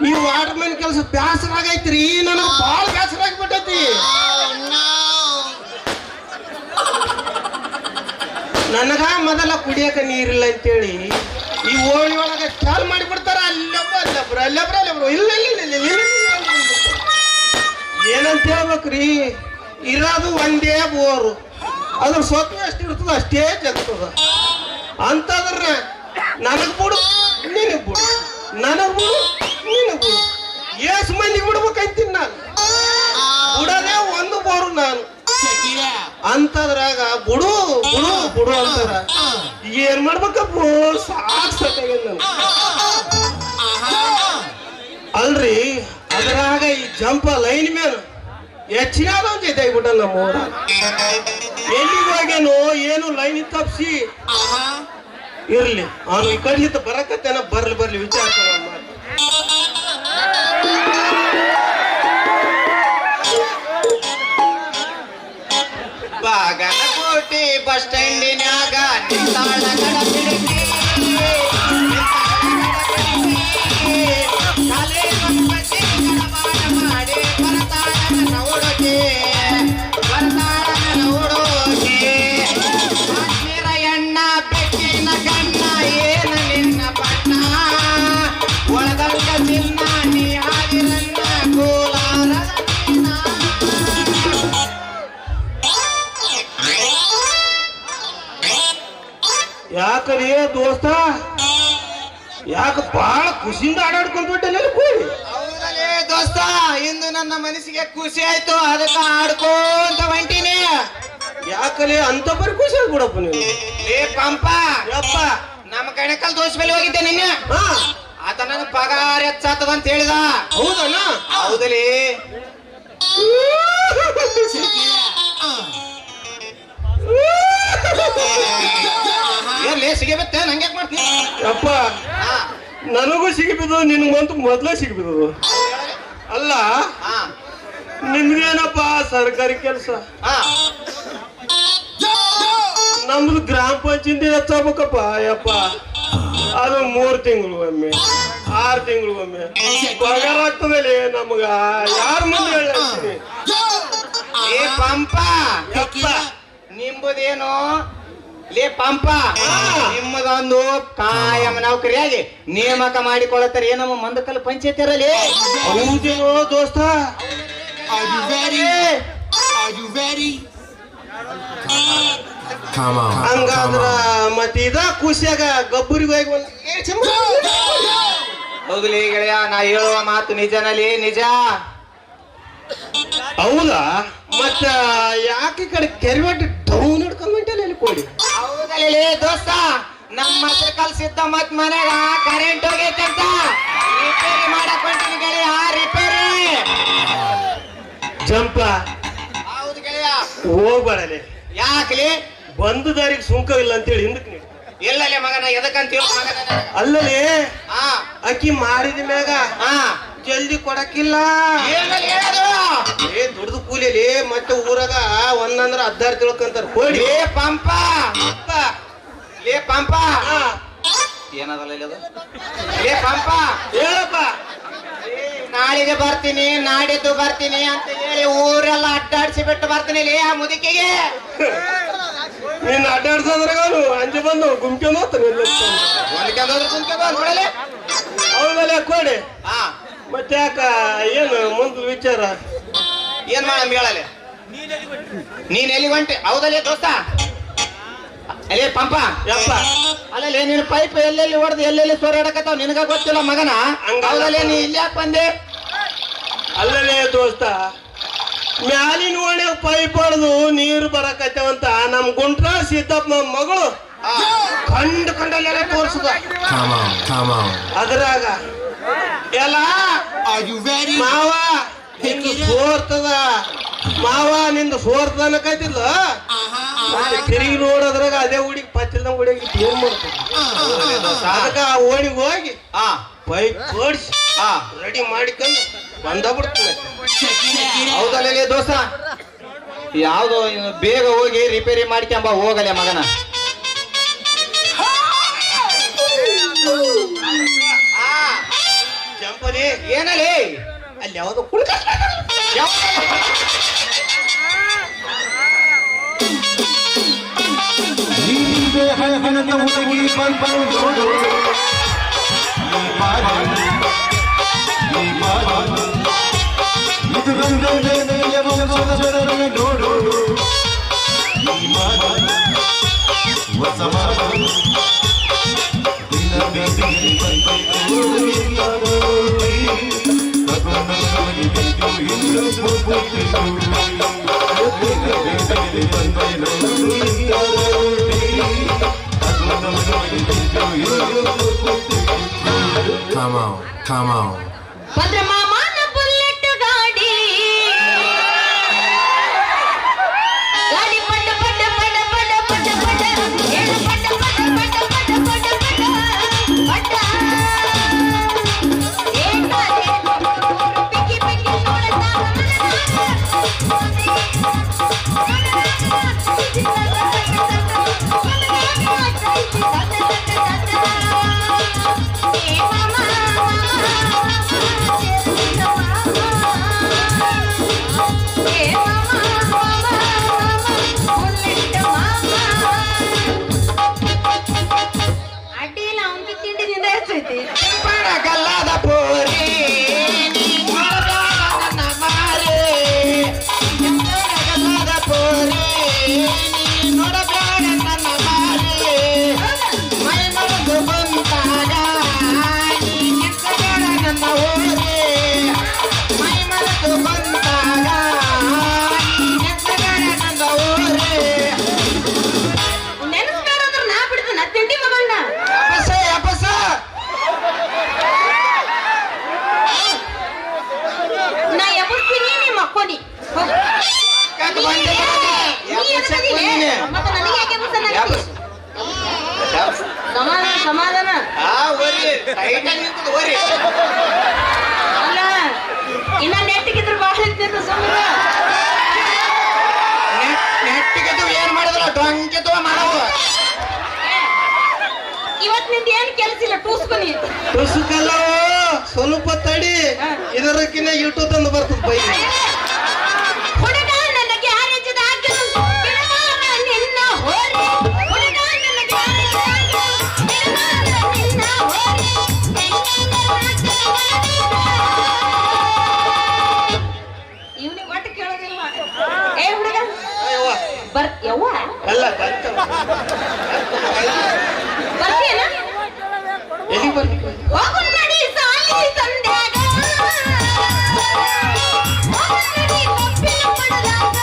ಈ ವಾಟರ್ ಮ್ಯಾನ್ ಕೆಲಸ ಬ್ಯಾಸರ ಆಗೈತ್ರಿ. ನನಗೆ ಬಹಳ ಬ್ಯಾಸರ ಆಗಿಬಿಟ್ಟೈತಿ. ನನಗ ಮೊದಲ ಕುಡಿಯಕ ನೀರಿಲ್ಲ ಅಂತೇಳಿ ಈ ಓಣಿ ಒಳಗ ಚಾಲು ಮಾಡಿಬಿಡ್ತಾರ. ಅಲ್ಲೊಬ್ಬ ಅಲ್ಲೊಬ್ರು ಅಲ್ಲೊಬ್ರು ಅಲ್ಲೊಬ್ರು ಇಲ್ಲ ಇಲ್ಲ ಇಲ್ಲ ಇಲ್ಲ ಏನಂತ ಹೇಳ್ಬೇಕ್ರಿ, ಇರೋದು ಒಂದೇ ಬೋರು, ಅದ್ರ ಸ್ವತ್ತು ಎಷ್ಟು ಇರ್ತದ ಅಷ್ಟೇ ಜಗ್ತದ. ಅಂತಂದ್ರ ನನಗ್ ಬಿಡು ನಿನಗ್ ಬಿಡು, ನನಗ್ ಬಿಡು ನಿನಗ್ ಬಿಡು, ಏಸ್ ಮಂದಿಗೆ ಬಿಡ್ಬೇಕಂತೀನಿ ನಾನು. ಬಿಡೋದೇ ಒಂದು ಬೋರು ನಾನು. ಅಂತದ್ರಾಗ ಬಿಡು ಬಿಡು ಬಿಡು ಅಂತಾರ. ಏನ್ ಮಾಡ್ಬೇಕಪ್ಪ, ಸಾಕಾಗ್ಯದ ನನ್. ಅಲ್ರಿ ಅದ್ರಾಗ ಈ ಜಂಪ ಲೈನ್ ಮೇಲೆ ಹೆಚ್ಚಿನಾದ ಒಂದ್ ಜೊತೆ ಆಗ್ಬಿಟ್ಟ ನಮ್ಮ ಊರ. ಎಲ್ಲಿಗೆ ಹೋಗ್ಯಾನೋ ಏನು ಲೈನ್ ತಪ್ಸಿ ಇರ್ಲಿ, ಅವನು ಈ ಕಡೆ ಬರಕತ್ತೇನ, ಬರ್ಲಿ ಬರ್ಲಿ ವಿಚಾರ ಬಾಗಲಕೋಟೆ ಬಸ್ ಸ್ಟ್ಯಾಂಡಿನ್ಯಾಗ ನಿಲ್ದಾಣ ಗಡಬಿಡಿಸಿ, ಕಾಲೇ ಬಂದ್ಬಟ್ಟಿ ಗಡಬಾಡ ಮಾಡಿ ಬರ್ತಾಳನ ನೋಡೋಕೆ, ಬರ್ತಾಳನ ನೋಡೋಕೆ. ಕಾಶ್ಮೀರ ಎಣ್ಣ ಬೆಕ್ಕಿನ ಗಣ್ಣ ದೋಸ್ತ ಯಾಕ ಬಾಳ ಖುಷಿಯಿಂದ ಆಡಾಡ್ಕೊಂತ ಬಿಟ್ಟೆ ಕೂಡಿ. ಹೌದಲೇ ದೋಸ್ತ, ಇಂದು ನನ್ನ ಮನಸ್ಸಿಗೆ ಖುಷಿ ಆಯ್ತು, ಅದಕ್ಕ ಆಡ್ಕೊಂತ ಹೊಂಟೀನಿ. ಯಾಕಲೆ ಅಂತ ಬರೀ ಖುಷಿ ಆಗ್ಬಿಡಪ್ಪ ನೀವು. ಲೇ ಪಂಪ, ಯಪ್ಪ ನಮ್ಮ ಕಣಕಲ್ ದೋಷ ಮೇಲೆ ಹೋಗಿದ್ದೆ ನಿನ್ನೆ. ಹಾ ಆತ ನನ್ನ ಪಗಾರ ಹೆಚ್ಚಾತದ ಅಂತ ಹೇಳಿದ. ಹೌದಣ್ಣ. ಹೌದಲೇ. ಏನ್ಲೇ ಸಿಗಬೇಕ ನಂಗೆ ಮಾಡ್ತೀನಿ. ಯಪ್ಪ ನನಗೂ ಸಿಗಿಬಿದ್ದು ನಿನ್ಗಂತೂ ಮೊದ್ಲೇ ಸಿಗಿಬಿದ್ದು. ಅಲ್ಲ ನಿಮ್ದೇನಪ್ಪ ಸರ್ಕಾರಿ ಕೆಲಸ, ನಮ್ದು ಗ್ರಾಮ ಪಂಚಾಯತಿ ಹೆಚ್ಚಾಗಬೇಕಪ್ಪ. ಯಪ್ಪ ಅದು 3 ತಿಂಗಳಿಗೊಮ್ಮೆ 6 ತಿಂಗಳಿಗೊಮ್ಮೆ ಪಗಾರ ಆಗ್ತದಲ್ಲಿ ನಮಗ. ಯಾರ ಮುಂದೆ ಹೇಳ್ತೀನಿ? ಲೇ ಪಂಪ, ಯಪ್ಪ ನಿಂಬುದೇನು? ಲೇ ಪಂಪ, ನಿಮ್ಮದೊಂದು ಕಾಯಂ ನೌಕರಿಯಾಗಿ ನೇಮಕ ಮಾಡಿಕೊಳ್ಳುತ್ತಾರೆ ನಮ್ಮ ಮಂದಕಲ್ ಪಂಚಾಯತಿರಲ್ಲಿ. ಹೌದೇನೋ ದೋಸ್ತ? ಹಂಗಾದ್ರ ಮತ್ತ ಇದ ಖುಷಿಯಾಗ ಗಬ್ಬರಿಗೆ ಹೋಗಿ ಹೌದಲೇ ಗೆಳೆಯ, ನಾ ಹೇಳುವ ಮಾತು ನಿಜನಲ್ಲಿ ನಿಜ. ಹೌದಾ? ಮತ್ತ ಯಾಕೆ ಕಡೆ ಕೆರೆವಟ್ಟಿ ಡೌನ್ ಹಿಡ್ಕೊಂಡ್ ಹೊಂಟಲ್ಲ ಇಲ್ಲಿ ಕೊಡಿ. ಹೌದಲೇ ದೋಸ್ತ, ನಮ್ಮ ಸರ್ಕಲ್ ಸಿದ್ಧ ಮತ್ ಮನೆಗ ಕರೆಂಟ್ ಹೋಗೈತೆ ಅಂತ ರಿಪೇರಿ ಮಾಡಕ್ ಹೊಂಟಿನಿ ಗೆಳೆಯ, ರಿಪೇರಿ. ಜಂಪ ಹೌದು ಗೆಳೆಯ. ಹೋಗ್ಬೇಡಲೆ. ಯಾಕಲಿ? ಬಂದು ದಾರಿಗೆ ಸುಂಕ ಇಲ್ಲ ಅಂತೇಳಿ ಹಿಂದಕ್ಕೆ ನೀಡಿ. ಎಲ್ಲಲೇ ಮಗನ, ಎದಕ್ಕಂತ ಹೇಳು ಮಗನ. ಅಲ್ಲಲೇ ಹಾ ಅಕ್ಕಿ ಮಾಡಿದ ಮ್ಯಾಗ ಹಾ ಜಲ್ದಿ ಕೊಡಕ್ಕಿಲ್ಲ. ಏನಲ್ಲಿ ಹೇಳೋದು? ದುಡ್ದು ಕೂಲಿಲಿ ಮತ್ತೆ ಊರಾಗ ಒಂದಂದ್ರ 16 ತಿಳ್ಕೊಂತಾರ ಕೊಡಿ. ಲೇ ಪಂಪ, ಲೇ ಪಂಪ, ಹಾ, ಏನದಲ್ಲ ಇಲ್ಲಿ ಅದು? ಲೇ ಪಂಪ, ಹೇಳಪ್ಪ. ನಾಳೆಗೆ ಬರ್ತೀನಿ, ನಾಡಿದ್ದು ಬರ್ತೀನಿ ಅಂತ ಹೇಳಿ ಊರೆಲ್ಲ ಅಡ್ಡಾಡ್ಸಿ ಬಿಟ್ಟು ಬರ್ತೀನಿ ಲೇ ಆ ಮುದುಕಿಗೆ. ನೀನ್ ಅಡ್ಡಾಡ್ಸೋದ್ರಾಗ ಅಂಜೆ ಬಂದು ಗುಂಪ್ಕೊಂಡು ಹೋಗ್ತಾನೆ. ಒಂದ್ಕೊಂಡೋದ್ರೆ ಕುಂತ್ಕೊಂಡು ನೋಡಲೆ. ಹೌದಲ್ಲ ಕೊಡಿ. ಹಾ, ಮತ್ತೆ ಯಾಕ ಏನು ಮುಂದ್ ವಿಚಾರ? ಏನ್ ಮಾಡ ಹೇಳಲೆ? ನೀನ್ ಎಲ್ಲಿ ಹೊಂಟೆ? ಹೌದಲ್ಲೇ ದೋಸ್ತ? ಅಲ್ಲೇ ಪಂಪ, ಯಪ್ಪ ಅಲ್ಲೇ ನಿನ್ ಪೈಪ್ ಎಲ್ಲೆಲ್ಲಿ ಹೊಡೆದು ಎಲ್ಲೆಲ್ಲಿ ಸೋರಾಡಕತ್ತಾವ ನಿನಗ ಗೊತ್ತಿಲ್ಲ ಮಗನ. ಹೌದಲ್ಲೇ ನೀ ಇಲ್ಲಿ ಯಾಕೆ ಬಂದೆ? ಅಲ್ಲಲೇ ದೋಸ್ತ, ಮ್ಯಾಲಿನ ಓಣೆ ಪೈಪ್ ಹೊಡೆದು ನೀರು ಬರಕತ್ತವಂತ ನಮ್ ಗುಂಟ್ರ ಸಿದ್ದಪ್ಪ ಮಗಳು ಕಂಡಲ್ಲೆಲ್ಲ ತೋರ್ಸದ. ಅದ್ರಾಗ ಎಲ್ಲ ಮಾವ ನಿಂದು ಸೋರ್ತದ, ಮಾವ ನಿಂದು ಸೋರ್ತದ ಅನ್ನಕತ್ತಿದ್ಲ. ತಿರುಗಿ ನೋಡೋದ್ರಾಗ ಅದೇ ಹುಡುಗಿ ಪತ್ತಿಲ್ದಂಗ ಹುಡುಗಿ ಏನ್ ಮಾಡ್ತದ? ಅದಕ್ಕ ಆ ಓಣಿಗೆ ಹೋಗಿ ಪೈಪ್ ತೋಡ್ಸಿ ರೆಡಿ ಮಾಡಿಕೊಂಡು ಬಂದ ಬಿಡ್ತೀನಿ. ಹೌದಲ್ಲೇ ದೋಸ್ತ? ಯಾವ್ದೋ ಬೇಗ ಹೋಗಿ ರಿಪೇರಿ ಮಾಡ್ಕೊಂಬ ಹೋಗಲೆ ಮಗನ. ಜಂಪದಿ ಏನಲೇ ಅಲ್ಲಿ ಯಾವ್ದೋ ಕುಳ್ಕ Come on. ಬಂದ್ರೆ ಮಾಮನ ಬುಲೆಟ್ ಗಾಡಿ ಗಾಡಿ ಪಟ ಪಟ ಪಟ ಪಟ ಪಟ ಪಟ ಏಳು ಪಟ ಪಟ ಪಟ ಪಟ ಪಟ ಪಟ ಪಟ ಪಿಕ್ಕಿ ಪಿಕ್ಕಿ ಅಡ್ಡಿಲ್ಲ ಅವನಿಗೆ ತಿಂಡಿ ನಿಂದ ಹೆಚ್ಚೈತಿ ಗಲ್ಲಾದ ಪೋರಿ ನನ್ನ ಮಾರಿ, ಗಲ್ಲಾದ ಪೋರಿ ನೋಡಬೇಡ ನನ್ನ ಮಾರಿ, ಮೈ ಮನ ರೈಟ್ ಆಗಿ ನಿಂತದ ಹೋರಿ ಅಲ್ಲ ಇನ್ನ ನೆಟ್ಟಿಗಿದ್ರು ಬಹಳ ಇರ್ತಿದ್ರು ಸುಮ್ಮನೆ ನೆಟ್ಟಿಗೆ ಏನ್ ಮಾಡಿದ್ರ ಡೊಂಕಿದ್ವ ಮಾಡವು ಇವತ್ ನಿಂದ ಏನ್ ಕೆಲಸ ಇಲ್ಲ ಟೂಸ್ಕೊನಿ ತುಸುಕಲ್ಲ ಸ್ವಲ್ಪ ತಡಿ ಇದರಕ್ಕಿನ್ನ ಇಟ್ಟು ತಂದು ಬರ್ತದ ಬೈ ಹುಡುಗ ನನಗೆ ಆರೆಂಜದ ಆಗಿದ್ದು ಬಿಡಬಾರ ನಿನ್ನ ಹೋರಿ ಹುಡುಗ ನನಗೆ ಆರೆಂಜದ ಆಗಿದ್ದು ಬಿಡಬಾರ ನಿನ್ನ ಹೋರಿ ಇವನಿಗೆ ಒಟ್ಟು ಕೇಳೋದಿಲ್ಲ ಏ ಹುಡುಗ ಯವ್ವ ಅಲ್ಲ ಬರ್ತೀಯನ ಎಲ್ಲಿ ಬರ್ಬೇಕು ಹೋಗು ನಡಿ ಸಾಲಿ ತಂದ್ಯಾಗ ಹೋಗು ನಡಿ ಕಪ್ಪಿನ ಪಡದಾಗ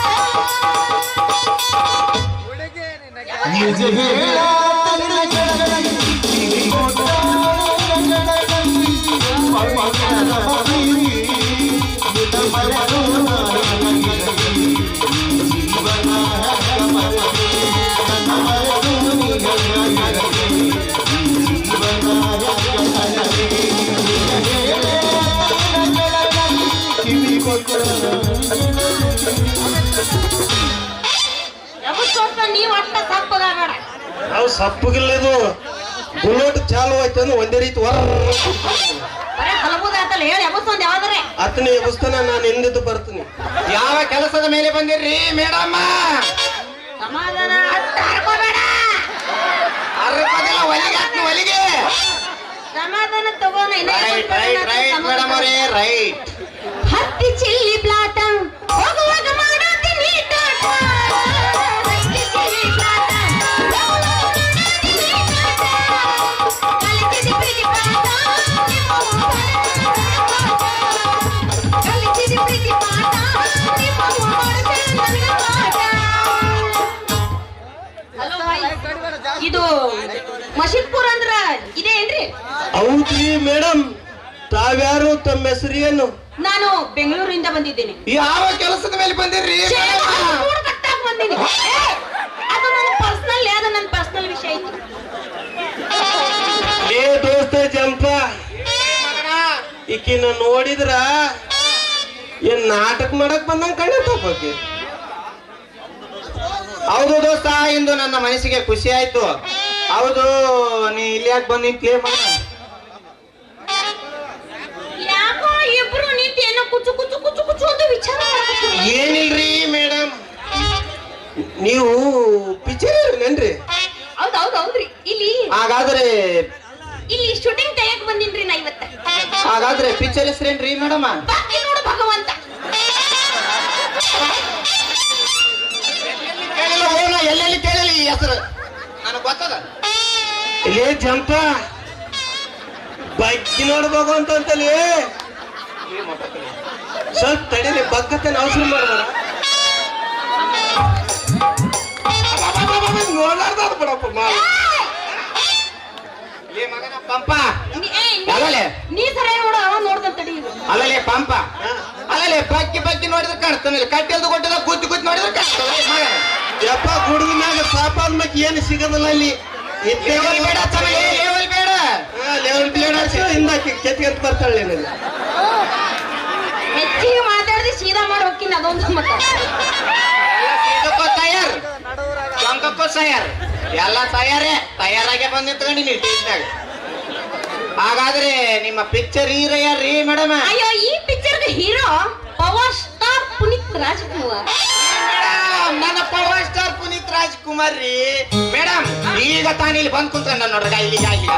ನೀವ್ ಅಟ್ಟ ತಪ್ಪದಾಗಡ ನಾವು ಸಪ್ಪಗಿಲ್ಲ ಇದು ಬುಲೆಟ್ ಚಾಲು ಆಯ್ತು ಅಂದ್ರೆ ಒಂದೇ ರೀತಿ ಬರೇ ಹಲಬುದಾತಲ್ಲ ಹೇಳಿ ಎಬಸ್ಕೊಂಡ್ ಯಾವ್ದಾರೆ ಅತನೇ ಎಬಸ್ತಾನ ನಾನು ಹಿಂದಿದ್ದು ಬರ್ತೀನಿ ಯಾವ ಕೆಲಸದ ಮೇಲೆ ಬಂದಿರ್ರಿ ಮೇಡಮ್ಮ ಸಮಾಧಾನ ಅಟ್ಟ ಹರ್ಕೋಬೇಡ ಅರ್ಕೋದಿಲ್ಲ ಒಲಿಗೆ ಹಾಕ್ನಿ ಒಲಿಗೆ ಸಮಾಧಾನ ತಗೋಣ ರೈಟ್ ರೈಟ್ ರೈಟ್ ಮೇಡಮ್ ಅವರೇ ರೈಟ್ ಹತ್ತಿ ಚಿಲ್ಲಿ ಪ್ಲಾಟ ಹೋಗುವಾಗ ಮಾಡೋದಿ ನೀಟಾಟ ಹತ್ತಿ ಚಿಲ್ಲಿ ಪ್ಲಾಟ ಕಲಿತಿದಿ ಪ್ರೀತಿ ಪಾಠ ಕಲಿತಿದಿ ಪ್ರೀತಿ ಪಾಠ ಹಲೋ ಇದು ಮಶೀದ್ಪುರ ಅಂದ್ರ ಇದೇ ಏನ್ರಿ ಹೌದ್ರಿ ಮೇಡಮ್ ತಾವ್ಯಾರು ತಮ್ಮ ಹೆಸರು ಏನು ನಾನು ಬೆಂಗಳೂರಿಂದ ಬಂದಿದ್ದೇನೆ ಯಾವ ಕೆಲಸದ ಮೇಲೆ ಬಂದಿರ್ರಿ ಕಟ್ಟಾಕ್ ಬಂದೀನಿ ಅದು ನನ್ನ ಪರ್ಸನಲ್ ಅದು ನನ್ನ ಪರ್ಸನಲ್ ವಿಷಯ ಐತಿ ಏ ದೋಸ್ತ ಜಂಪ ಈಕಿನ ನೋಡಿದ್ರ ಏನ್ ನಾಟಕ ಮಾಡಕ್ ಬಂದಂಗ ಕಣ್ಣಕ್ಕೆ ಹೌದು ದೋಸ್ತ ಇಂದು ನನ್ನ ಮನಸ್ಸಿಗೆ ಖುಷಿ ಆಯ್ತು ಹೌದು ನೀ ಇಲ್ಲಿ ಯಾಕೆ ಬಂದಿ ಕ್ಲೇ ಮಾಡ ಯಾಕೋ ಇಬ್ರು ನಿಂತು ಏನೋ ಕುಚ್ಚು ಕುಚ್ಚು ಕುಚ್ಚು ಕುಚ್ಚು ಅಂತ ವಿಚಾರ ಮಾಡಕತ್ತೀರಿ. ಏನಿಲ್ರಿ ಮೇಡಮ್ ನೀವು ಪಿಕ್ಚರ್ ಏನ್ರಿ ಹೌದೌದ್ರಿ ಇಲ್ಲಿ ಹಾಗಾದ್ರೆ ಶೂಟಿಂಗ್ ತೆಗಿಯಕ್ ಬಂದಿನ್ರಿ ನಾ ಇವತ್ತ ಹಾಗಾದ್ರೆ ಪಿಕ್ಚರ್ ಹೆಸರೇನ್ರಿ ಮೇಡಮ್ ಬಾಕಿ ನೋಡು ಭಗವಂತ ಕೇಳಿಲ್ಲ ಹೋನ ಎಲ್ಲೆಲ್ಲಿ ಕೇಳಲಿ ಈ ಹೆಸರು ನನಗೆ ಗೊತ್ತದ ಇಲ್ಲೇ ಜಂಪ ಬಗ್ಗಿ ನೋಡ್ಬೇಕು ಅಂತಂತಲ್ಲಿ ಸ್ವಲ್ಪ ತಡೀರಿ ಬಗ್ಗತ್ತೆ ಅವಸರ ಮಾಡ್ಬೇಡ ನೋಡ್ಲಾರ್ದ ಬಿಡಪ್ಪ ಮಾಡ ಲೇ ಮಗನ ಪಂಪ ನೀ- ಅಲ್ಲಲೇ ನೀ ಸರಿ ನೋಡು ಅವ ನೋಡ್ದಂತ ತಡಿ ಅಲ್ಲಲೇ ಪಂಪ ಅಲ್ಲಲೇ ಬಗ್ಗಿ ಬಗ್ಗಿ ನೋಡಿದ್ರೆ ಕಾಣಿಸ್ತಾನೆ ಕಟ್ಟೆಲ್ದು ಕೊಟ್ಟಿದ ಕೂತಿ ಕೂತಿ ನೋಡಿದ್ರೆ ಕಾಣಿಸ್ತದೆ ಮಗ ಯಪ್ಪ ಗುಡುಗ ಮ್ಯಾಗ ಸಾಪ ಆದ್ಮೇಲೆ ಏನು ಸಿಗೋದಿಲ್ಲ ಅಲ್ಲಿ ಲೇವಲ್ ಬೇಡ ಚಮಲೆ ಲೇವಲ್ ಬೇಡ ಲೆವೆಲ್ ಪ್ಲೇಟ್ ಹಾಕಿ ಹಿಂದ ಕೆತ್ಕೊಂತ ಬರ್ತಾಳೆ ನನಗೆ ಹೆಚ್ಚಿಗೆ ಮಾತಾಡಿದ್ರೆ ಸೀದಾ ಮಾಡಿ ಹೋಗ್ತೀನಿ ಅದೊಂದು ಮತ್ತ ಇದಕ್ಕೋ ತಯಾರ್ ಚೊಂಕಕ್ಕೋ ತಯಾರ್ ಎಲ್ಲ ತಯಾರಾಗೆ ಬಂದ್ ನಿಂತ್ಕೊಂಡು ನೀವು ಟೇಸ್ಟ್ನಾಗ ಹಾಗಾದ್ರೆ ನಿಮ್ಮ ಪಿಕ್ಚರ್ ಹೀರೋ ಯಾರ್ರಿ ಮೇಡಮ್ ಅಯ್ಯೋ ಈ ಪಿಕ್ಚರ್ಗೆ hero power star Puneeth Rajkumar ನನ್ನ ಪವರ್ ಸ್ಟಾರ್ ಪುನೀತ್ ರಾಜ್ಕುಮಾರ್ ರೀ ಮೇಡಮ್ ಈಗ ತಾನು ಇಲ್ಲಿ ಬಂದ್ ಕುಂತ ನೋಡ್ರಿ ಇಲ್ಲಿಗ ಈಗ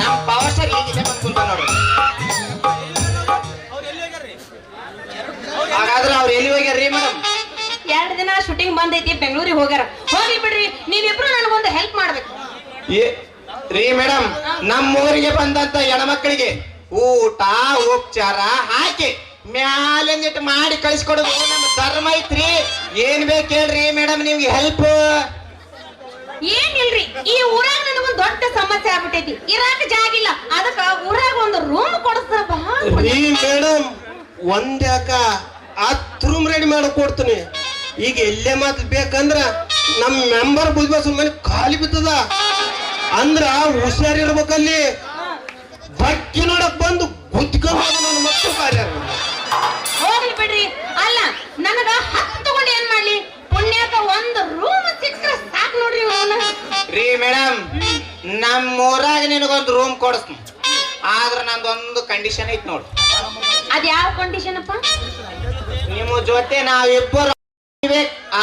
ನಮ್ ಪವರ್ ಸ್ಟಾರ್ ಈಗ ಬಂದ್ ಕುಂತ ನೋಡ್ರಿ ಹಾಗಾದ್ರೆ ಅವ್ರು ಎಲ್ಲಿ ಹೋಗ್ಯಾರ್ರಿ ಮೇಡಮ್ 2 ದಿನ ಶೂಟಿಂಗ್ ಬಂದೈತಿ ಬೆಂಗಳೂರಿಗೆ ಹೋಗ್ಯಾರ ಹೋಗ್ಲಿ ಬಿಡ್ರಿ ನೀವಿಬ್ರು ನನಗೊಂದು ಹೆಲ್ಪ್ ಮಾಡ್ಬೇಕು ರೀ ಮೇಡಮ್ ನಮ್ಮೂರಿಗೆ ಬಂದಂತ ಹೆಣ್ಮಕ್ಳಿಗೆ ಊಟ ಉಪಚಾರ ಹಾಕಿ ಮ್ಯಾಲಿಂದಿಟ್ಟು ಮಾಡಿ ಕಳಿಸ್ಕೊಡೋದು ನಮ್ಮ ಧರ್ಮ ಐತ್ರಿ ಏನ್ ಬೇಕು ಹೇಳ್ರಿ ಮೇಡಮ್ ನಿಮ್ಗೆ ಹೆಲ್ಪ್ ಏನಿಲ್ರಿ ಈ ಊರಾಗ ನನಗೊಂದು ದೊಡ್ಡ ಸಮಸ್ಯೆ ಆಗ್ಬಿಟ್ಟೈತಿ ಇರಾಕ ಜಾಗಿಲ್ಲ ಅದಕ್ಕ ಊರಾಗ ಒಂದು ರೂಮ್ ಕೊಡಿಸ್ತಾರ ಬಹಳ ರೀ ಮೇಡಮ್ ಒಂದ್ಯಾಕ 10 ರೂಮ್ ರೆಡಿ ಮಾಡಕ್ ಕೊಡ್ತೀನಿ ಈಗ ಎಲ್ಲೇ ಮಾತು ಬೇಕಂದ್ರ ನಮ್ ಮೆಂಬರ್ ಬುದ್ಧಿವಾಸ ಮನೆ ಖಾಲಿ ಬಿದ್ದದ ಅಂದ್ರ ಹುಷಾರಿರ್ಬೇಕಲ್ಲಿ ಬಕ್ಕಿ ನೋಡಕ್ ಬಂದು ಗುಂತ್ಕೊಂಡು ನನ್ನ ಮಕ್ಕಳು ಕಾರ್ಯ ಹೋಗ್ಲಿ ಬಿಡ್ರಿ. ಅಲ್ಲ ನನಗ 10 ತಗೊಂಡು ಏನ್ ಮಾಡ್ಲಿ? ಪುಣ್ಯಕ ಒಂದು ರೂಮ್ ಸಿಕ್ಕ್ರೆ ಸಾಕು ನೋಡ್ರಿ. ರೀ ಮೇಡಮ್, ನಮ್ಮ ಊರಾಗ ನಿನಗೊಂದು ರೂಮ್ ಕೊಡಿಸ್ತೀನಿ. ಆದ್ರ ನಂದೊಂದು ಕಂಡೀಷನ್ ಐತಿ ನೋಡಿ. ಅದ್ ಯಾವ ಕಂಡೀಷನ್ ಅಪ್ಪ? ನಿಮ್ಮ ಜೊತೆ ನಾವಿಬ್ಬರು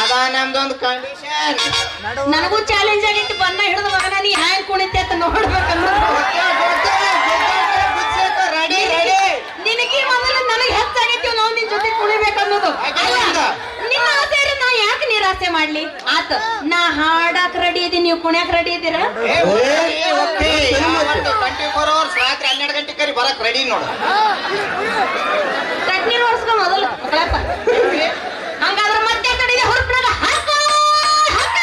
ಅದ ನಮ್ದೊಂದು ಕಂಡೀಷನ್. ನನಗೂ ಚಾಲೆಂಜ್ ಆಗಿತ್ತು. ಬನ್ನ ಹಿಡಿದು ಮಗನ ನೀ ಹ್ಯಾಂಗ್ ಕುಣಿತೆ ಅಂತ ನೋಡ್ಬೇಕನ್ನೋದು. Ready ready. ನಿನಗೆ ಮೊದಲು ನನಗೆ ಹೆಚ್ಚಾಗೈತಿ ನಾವು ನಿನ್ ಜೊತೆ ಕುಣಿಬೇಕನ್ನೋದು. ನಿನ್ನ ಆಸೆ ಇದ್ರೆ ನಾ ಯಾಕೆ ನಿರಾಸೆ ಮಾಡ್ಲಿ? ಆತ ನಾ ಹಾಡಾಕ್ ರೆಡಿ ಇದೀನಿ, ನೀವು ಕುಣಿಯಾಕ್ ರೆಡಿ ಇದೀರಾ? 24 hours ರಾತ್ರಿ 12 ಗಂಟೆ ಕರಿ ಬರಕ್ ರೆಡಿ ನೋಡು. ಚಟ್ನಿ ನೋಡ್ಸ್ಕೊ ಮೊದಲು ಮಕ್ಕಳಪ್ಪ. ಹಂಗಾದ್ರೆ ಮತ್ತೆ ಕಡೆಗೆ ಹೊರಟ್ರಾಗ ಹಾಕೋ ಹಾಕ.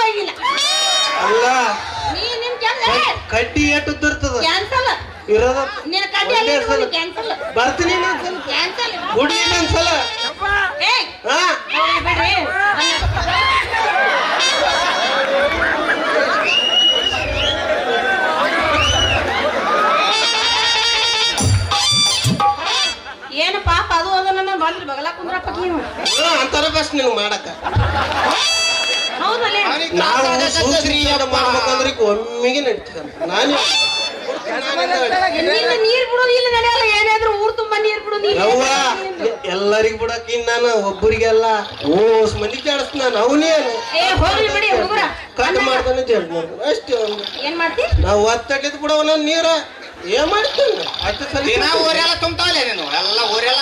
ಹೋಗಂಗಿಲ್ಲ. ಅಲ್ಲ ನಿನ್ ಕೆಲಸ ಕಡ್ಡಿ ಎಟ್ಟುತ್ತಿರ್ತದ ಕ್ಯಾನ್ಸಲ್. ಇರೋದ ನಿನ್ನ ಕಡ್ಡಿ ಒಂದೇ ಸಲ ಕ್ಯಾನ್ಸಲ್. ಬರ್ತೀನಿ ಇನ್ನೊಂದ್ಸಲ ಕ್ಯಾನ್ಸಲ್. ಗುಡಿ ಇನ್ನೊಂದ್ಸಲ ಏಯ್ ಹಾ ಬಿಡ್ರಿ. ಏನು ಪಾಪ ಅದು ಅದನ್ನ ಬಂದ್ರಿ ಬಗಲ ಕುಂದ್ರಪ್ಪ ನೀವು. ಅಂತಾರ ಬಸ್ ನಿನಗ್ ಮಾಡಕ ಹೌದಲ್ಲೇ ನಾವು ಮಾಡ್ಬೇಕಂದ್ರೆ ಒಮ್ಮೆಗೆ ನಡೀತದ ನಾನು ನಿನ್ನ ನೀರ್ ಬಿಡೋದು ಇಲ್ಲ ನಡೆಯಲ್ಲ. ಏನಾದ್ರೂ ಊರ್ ತುಂಬಾ ನೀರ್ ಬಿಡೋದು ಇಲ್ಲ. ಯವ್ವ ಎಲ್ಲರಿಗೂ ಬಿಡಕ್ ನಾನು ಒಬ್ಬರಿಗೆಲ್ಲ ಓಸ್ ಮಂದಿ ಜಾಡಿಸ್ ನಾನು ಅವನೇನು ಏ ಹೋಗ್ಲಿ ಬಿಡಿ ಹುಡುಗರ. ಕಟ್ ಮಾಡ್ತಾನೆ ಜಾಡ್ ಮಾಡ್ತಾನೆ ಅಷ್ಟೇ ಅವ್ನು. ಏನ್ ಮಾಡ್ತಿ? ನಾವು ಒತ್ತಡ್ಲಿದ್ ಬಿಡವನ ನೀರ ಏನ್ ಮಾಡ್ತಾನೆ ಅಷ್ಟು ಸಲ ದಿನ ಊರೆಲ್ಲ ತುಂಬ್ತಾವಲ್ಲ ನೀನು ಎಲ್ಲ ಊರೆಲ್ಲ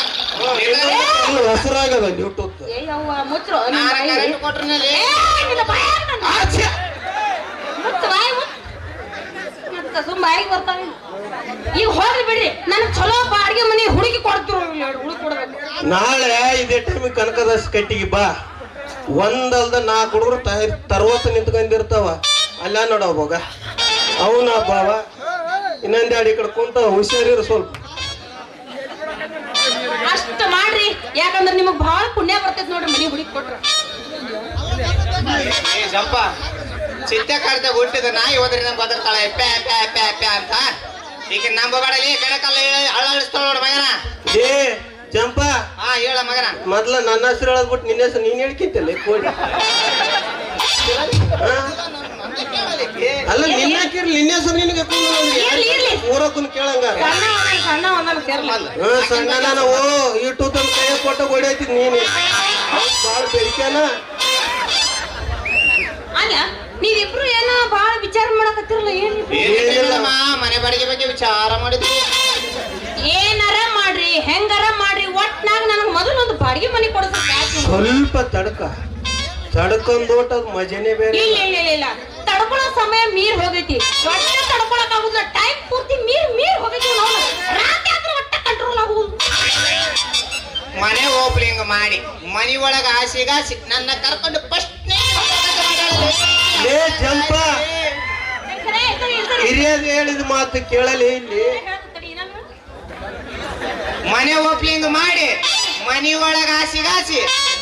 ಹೆಸರಾಗದ ಯೂಟ್ಯೂಬ್ ಏ ಯವ್ವ ಮುಚ್ಚ್ರು ನಿನ್ ನಾನು ಬಾಯಿ. ಕರೆಂಟ್ ಕೊಟ್ರನಲ್ಲಿ ಏ, ನಿನ್ನ ಬಾಯಿ ಹಾಕ್ತಾನೆ. ಮುಚ್ಚು ಬಾಯಿ ಮುಚ್ಚು. ಮತ್ತೆ ಸುಮ್ಮ ಬಾಯಿಗೆ ಬರ್ತಾವೆ. ಈಗ ಹೋಗ್ಲಿ ಬಿಡ್ರಿ. ನನಗ್ ಚಲೋ ಬಾಡಿಗೆ ಮನೆ ಹುಡುಗಿ ಕೊಡ್ತಿರೋ ಹುಡುಗಿ ಕೊಡ್ಬೇಕು. ನಾಳೆ ಇದೇ ಟೈಮಿಗೆ ಕನಕದಾಸ್ ಕಟ್ಟಿಗೆ ಬಾ. ಒಂದಲ್ದ 4 ಹುಡುಗರು ತರ್ವತ್ತು ನಿಂತ್ಕೊಂಡಿರ್ತಾವ. ಅಲ್ಲ ನೋಡವಾಗ ಅವನ ಬಾವ ಇನ್ನೊಂದೆರಡು ಈ ಕಡೆ ಕುಂತ ಹುಷಾರಿರು ಸ್ವಲ್ಪ. ಅಷ್ಟ ಮಾಡ್ರಿ. ಯಾಕಂದ್ರೆ ನಿಮಗ್ ಬಹಳ ಪುಣ್ಯ ಬರ್ತೈತಿ ನೋಡ್ರಿ ಮನಿ ಹುಡುಗಿ ಕೊಟ್ರ. ಜಂಪ ಚಿತ್ತೆ ಕಾಡ್ದಾಗ ಹುಟ್ಟಿದ ನಾಯಿ ಹೋದ್ರಿ ನಂಗೆ ಗೊತ್ತಿರ್ತಾಳೆ ಪ್ಯಾ ಪ್ಯಾ ಪ್ಯಾ ಪ್ಯಾ ಅಂತ. ಈಗ ನಂಬಬೇಡಲಿ ಕಣಕಲ್ಲ ಅಳ್ಳಾಡಿಸ್ತಾಳ ನೋಡ ಮಗನ. ಏ ಜಂಪ ಹಾ ಹೇಳ ಮಗನ. ಮೊದ್ಲ ನನ್ನ ಹೆಸರು ಹೇಳದ್ಬಿಟ್ಟು ನಿನ್ನ ಹೆಸರು ನೀನ್ ಹೇಳ್ಕಿತ್ತಲ್ಲ ಕೋಡಿ. ಅಲ್ಲ ನಿನ್ನ ಹಾಕಿರ್ಲಿ ನಿನ್ನ ಹೆಸರು ನಿನಗೆ ಇರ್ಲಿ. ಊರಕ್ಕೂ ಕೇಳಂಗ ಸಣ್ಣ ಒಂದಲ್ಲ ಸೇರ್ಲಲ್ಲ. ಸಣ್ಣ ನಾವು ಯೂಟ್ಯೂಬ್ ಕೈ ಕೊಟ್ಟ ಹೊಡಿಯತಿ ನೀನು ಬಾಳ ಬೆರಿಕೆನ. ಅಲ್ಲ ನೀವಿಬ್ರು ಏನೋ ಬಹಳ ವಿಚಾರ ಮಾಡಕತ್ತಿರಲ್ಲ. ಏನಿಲ್ಲಮ್ಮ ಮನೆ ಬಾಡಿಗೆ ಬಗ್ಗೆ ವಿಚಾರ ಮಾಡಿದ್ವಿ. ಏನಾರ ಮಾಡ್ರಿ ಹೆಂಗಾರ ಮಾಡ್ರಿ ಒಟ್ನಾಗ ನನಗ್ ಮೊದಲೊಂದು ಬಾಡಿಗೆ ಮನೆ ಕೊಡ್ಬೇಕು. ಸ್ವಲ್ಪ ತಡ್ಕೊಂಡೋಟ ಮಜಾನೇ ಬೇರೆ. ಇಲ್ಲ ಇಲ್ಲ ಇಲ್ಲ ಇಲ್ಲ ತಡ್ಕೊಳ್ಳೋ ಸಮಯ ಮೀರ್ ಹೋಗೈತಿ. ಒಟ್ಟ ತಡ್ಕೊಳಕ್ ಆಗುದಿಲ್ಲ. ಟೈಮ್ ಪೂರ್ತಿ ಮೀರ್ ಹೋಗೈತಿ. ನಾವು ರಾತ್ರಿ ಆದ್ರೆ ಒಟ್ಟ ಕಂಟ್ರೋಲ್ ಆಗುವುದು. ಮನೆ ಓಪನಿಂಗ್ ಮಾಡಿ ಮನಿ ಒಳಗ ಆಸಿಗಾಸಿ ನನ್ನ ಕರ್ಕೊಂಡು ಫಸ್ಟ್ ಲೇ ಜಂಪ ಹಿರಿಯದು ಹೇಳಿದ ಮಾತು ಕೇಳಲಿ ಇಲ್ಲಿ. ಮನೆ ಓಪನಿಂಗ್ ಮಾಡಿ ಮನಿ ಒಳಗ ಆಸಿಗಾಸಿ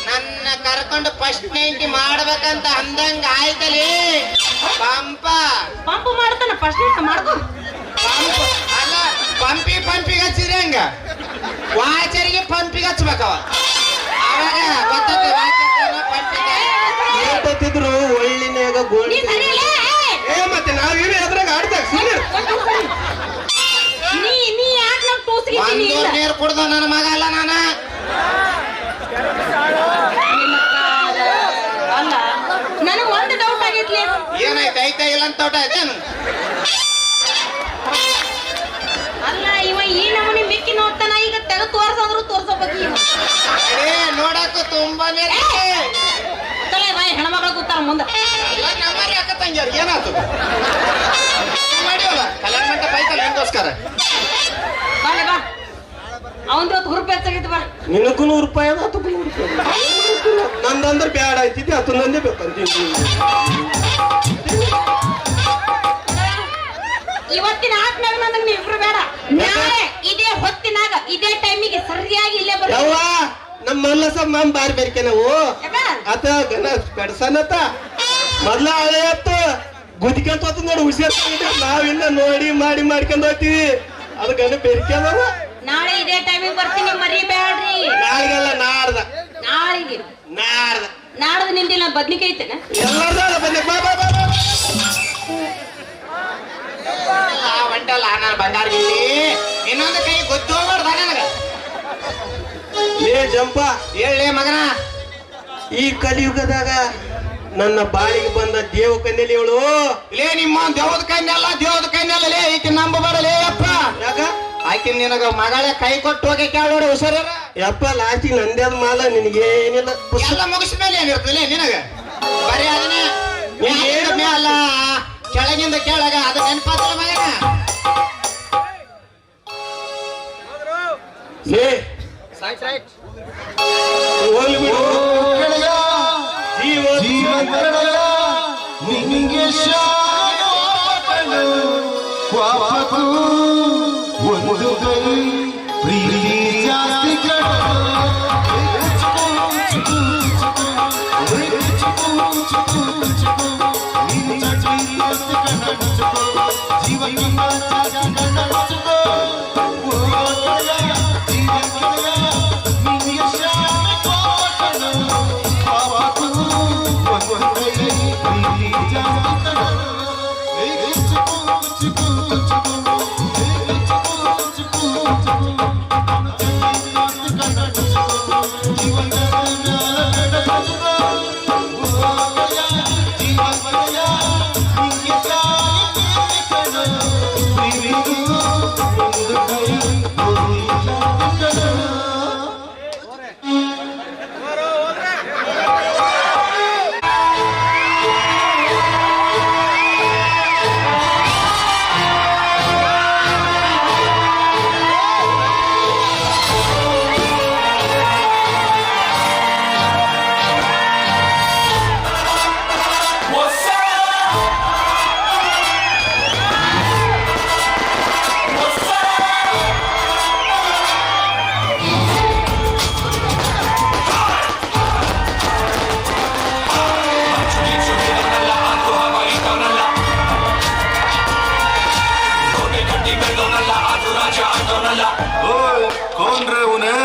ನನ್ನ ಕರ್ಕೊಂಡು ಫಸ್ಟ್ ನೈಂಟಿ ಮಾಡ್ಬೇಕಂತ ಅಂದಂಗ ಆಯ್ತಲಿ. ಪಂಪ ಮಾಡ್ತಾನ ಫಸ್ಟ್ ಮಾಡ್ಕೊ. ಪಂಪ್ ಅಲ್ಲ ಪಂಪಿಗೆ ಹಚ್ಚಿದ್ರೆ ಹಂಗ ವಾಚರಿಗೆ ಪಂಪಿಗೆ ಹಚ್ಬೇಕವ. ಅವಾಗ ಗೊತ್ತೈತಿ ಪಂಪಿಗೆ ಏಟತ್ತಿದ್ರು ಒಳ್ಳಿನ್ಯಾಗ ಗೋಳಿ. ಏ ಮತ್ತೆ ನಾವೇನು ಅದ್ರಾಗ ಆಡ್ದಾಗ ನೀ ಯಾಕೆ ನಾವು ಟೂಸಿಗೆ ಒಂದೂರ್ ನೀರು ಕುಡ್ದ ನನ್ನ ಮಗ ಅಲ್ಲ ನಾನ. ಅಲ್ಲ ನನಗ್ ಒಂದು ಡೌಟ್ ಆಗೈತ್ಲಿ. ಏನೈತೆ ಐತೆ ಇಲ್ಲ ಅಂತ ತೋಟ ಇದೇನು. ಅಲ್ಲ ಇವ ಈ ನಮೂನಿ ಮಿಕ್ಕಿ ನೋಡ್ತಾನ. ಈಗ ತೆಗೆದು ತೋರ್ಸಂದ್ರು ತೋರ್ಸೋಬೇಕು. ನೋಡಕ್ ತುಂಬಾ ತಲೆ ಬಾಯಿ ಹೆಣ್ಮಕ್ಳು ಕೂತಾರ ಮುಂದೆ. ನಮ್ಮಲ್ಲಿ ಅಕ್ಕ ತಂಗಿಯರ್ ಏನಾಯ್ತು ಮಾಡಿವಲ್ಲ ಕಲ್ಯಾಣ ಮಂಟಪ ಐತಲ್ಲ ನಿಂಗೋಸ್ಕರ. ಬಾಳೆ ಬಾ ಅವಂದು 10 ರೂಪಾಯಿ ಹೆಚ್ಚಾಗೈತಿ. ಬಾ ನಿನಗೂ 100 ರೂಪಾಯಿ ಅದ 10 ರೂಪಾಯಿ ನಂದಂದ್ರೆ ಬ್ಯಾಡ ಆಯ್ತಿದ್ದೆ 10 ನಂದೇ ಬೇಕಂತೀನಿ. ಇವತ್ತಿನ ಆತ್ಮ್ಯಾಗ ನನಗೆ ನೀವಿಬ್ರು ಬೇಡ. ನಾಳೆ ಇದೇ ಹೊತ್ತಿನಾಗ ಇದೇ ಟೈಮಿಗೆ ಸರಿಯಾಗಿ ಇಲ್ಲೇ ಬರ್ತೀವಿ. ಯವ್ವ ನಮ್ಮ ಮಲ್ಲಸ ಮಾಮ್ ಬಾರಿ ಬೇರಿಕೆ ನಾವು ಯಾಕ? ಆತ ಗನ ಕಡ್ಸನತ ಮೊದ್ಲ ಹಳೆ ಅತ್ತು ಗುದ್ಕೊಂತ ಹೋತ ನೋಡಿ ಹುಷಾರ್ ನಾವಿನ್ನ ನೋಡಿ ಮಾಡ್ಕೊಂಡ್ ಹೋಗ್ತೀವಿ. ಅದು ಗನ ಬೇರಿಕೆ ಅದಾವ. ನಾಳೆ ಇದೇ ಟೈಮಿಗೆ ಬರ್ತೀನಿ ಮರಿಬೇಡ್ರಿ. ನಾಳೆಗೆಲ್ಲ ನಾಡ್ದ ನಾಳೆಗೆ ನಾಡ್ದು ನಿಂದಿಲ್ಲ ಬದ್ನಿಕಾಯಿ ಐತೆನ ಎಲ್ಲಾರ್ದ ಬಂದೆ ಬಾ ಬಾ ಬಾ ಬಾ. ಒಂಟಲ್ಲ ನಾನು ಬಂಗಾರ ಇನ್ನೊಂದು ಕೈ ಗೊತ್ತು ಹೋಗ್ಬಾರ್ದ ನನಗ. ಲೇ ಜಂಪ ಹೇಳಿ ಮಗನ. ಈ ಕಲಿಯುಗದಾಗ ನನ್ನ ಬಾಳಿಗೆ ಬಂದ ದೇವ ಕನ್ಯಲಿ ಇವಳು. ಲೇ ನಿಮ್ಮ ದೇವದ ಕೈನಲ್ಲ ಲೇ ಈಕೆ ನಂಬಬಾರಲೇ ಅಪ್ಪ. ಯಾಕ ಆಕೆ ನಿನಗ ಮಗಳೇ ಕೈ ಕೊಟ್ಟು ಹೋಗಿ ಕೇಳೋಡು ಹುಷಾರ. ಯಪ್ಪ ಲಾಸ್ಟಿಗೆ ನಂದೇ ಅದ ಮಾಲ ನಿನಗೇನಿಲ್ಲ. ಎಲ್ಲ ಮುಗಿಸ್ ಮೇಲೆ ಏನಿರ್ತದೆ ನಿನಗ ಬರೀ ಅದನ್ನೇ ಮೇಲ ಕೆಳಗಿಂದ ಕೆಳಗ ಅದು ನೆನಪಾದಲ್ಲ ಮಗನ. ಲೇ ಹೋಗ್ಲಿ ಬಿಡು. ಜೀವ ಪಾಪಕ್ಕೂ ಒಂದು ಕೈ ಪ್ರೀತಿ ಜಾಸ್ತಿ कौन रे उन्हें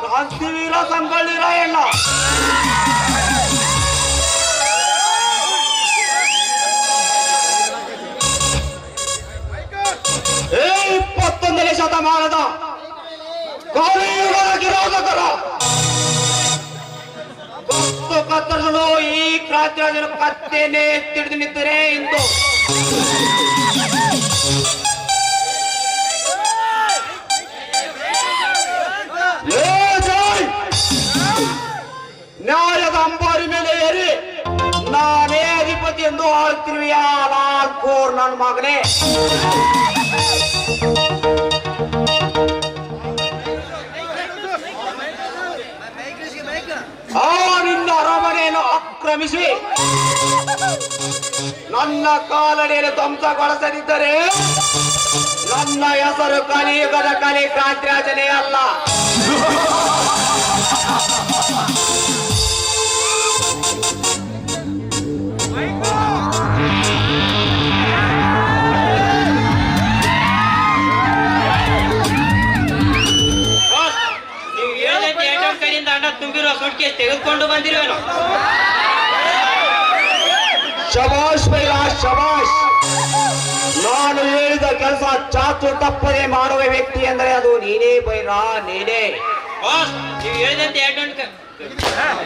ಕ್ರಾಂತಿವೀರ ಸಂಗೊಳ್ಳಿ ರಾಯಣ್ಣ 21ನೇ ಶತಮಾನದ ಕಲಿಯುಗದ ಕಿರಾತಕರ ಕತ್ತು ಕತ್ತರಿಸಲು ಈ ಕ್ರಾಂತಿರಾಜನ ಕತ್ತೇನೆ ತಿಳಿದು ನಿಂತರೆ ಇಂದು ನ್ಯಾಯದ ಅಂಬಾರಿ ಮೇಲೆ ಏರಿ ನಾನೇ ಅಧಿಪತಿ ಎಂದು ಆಳ್ತಿರುವೆಯ ಲಾಲ್ ಕೋರ್ ನನ್ನ ಮಗನೇ. ನಿನ್ನ ಅರಮನೆಯನ್ನು ಆಕ್ರಮಿಸಿ ನನ್ನ ಕಾಲಡಿಯನ್ನು ಧ್ವಂಸಗೊಳಿಸದಿದ್ದರೆ ನನ್ನ ಹೆಸರು ಕಲಿಯುಗದ ಕಲಿ ಕ್ರಾಂತಿರಾಜನೇ ಅಲ್ಲ. ತುಂಬಿರುವ ಸುಟ್ಕೆ ತೆಗೆದುಕೊಂಡು ಬಂದಿರುವೆನು. ಶಬಾಷ್ ಬೈರಾ ಶಬಾಷ್. ನಾನು ಹೇಳಿದ ಕೆಲಸ ಚಾತು ತಪ್ಪದೆ ಮಾಡುವ ವ್ಯಕ್ತಿ ಅಂದರೆ ಅದು ನೀನೇ ಬೈರಾ, ನೀನೇ. ಬಾಸ್ ನೀವು ಹೇಳಿದಂತೆ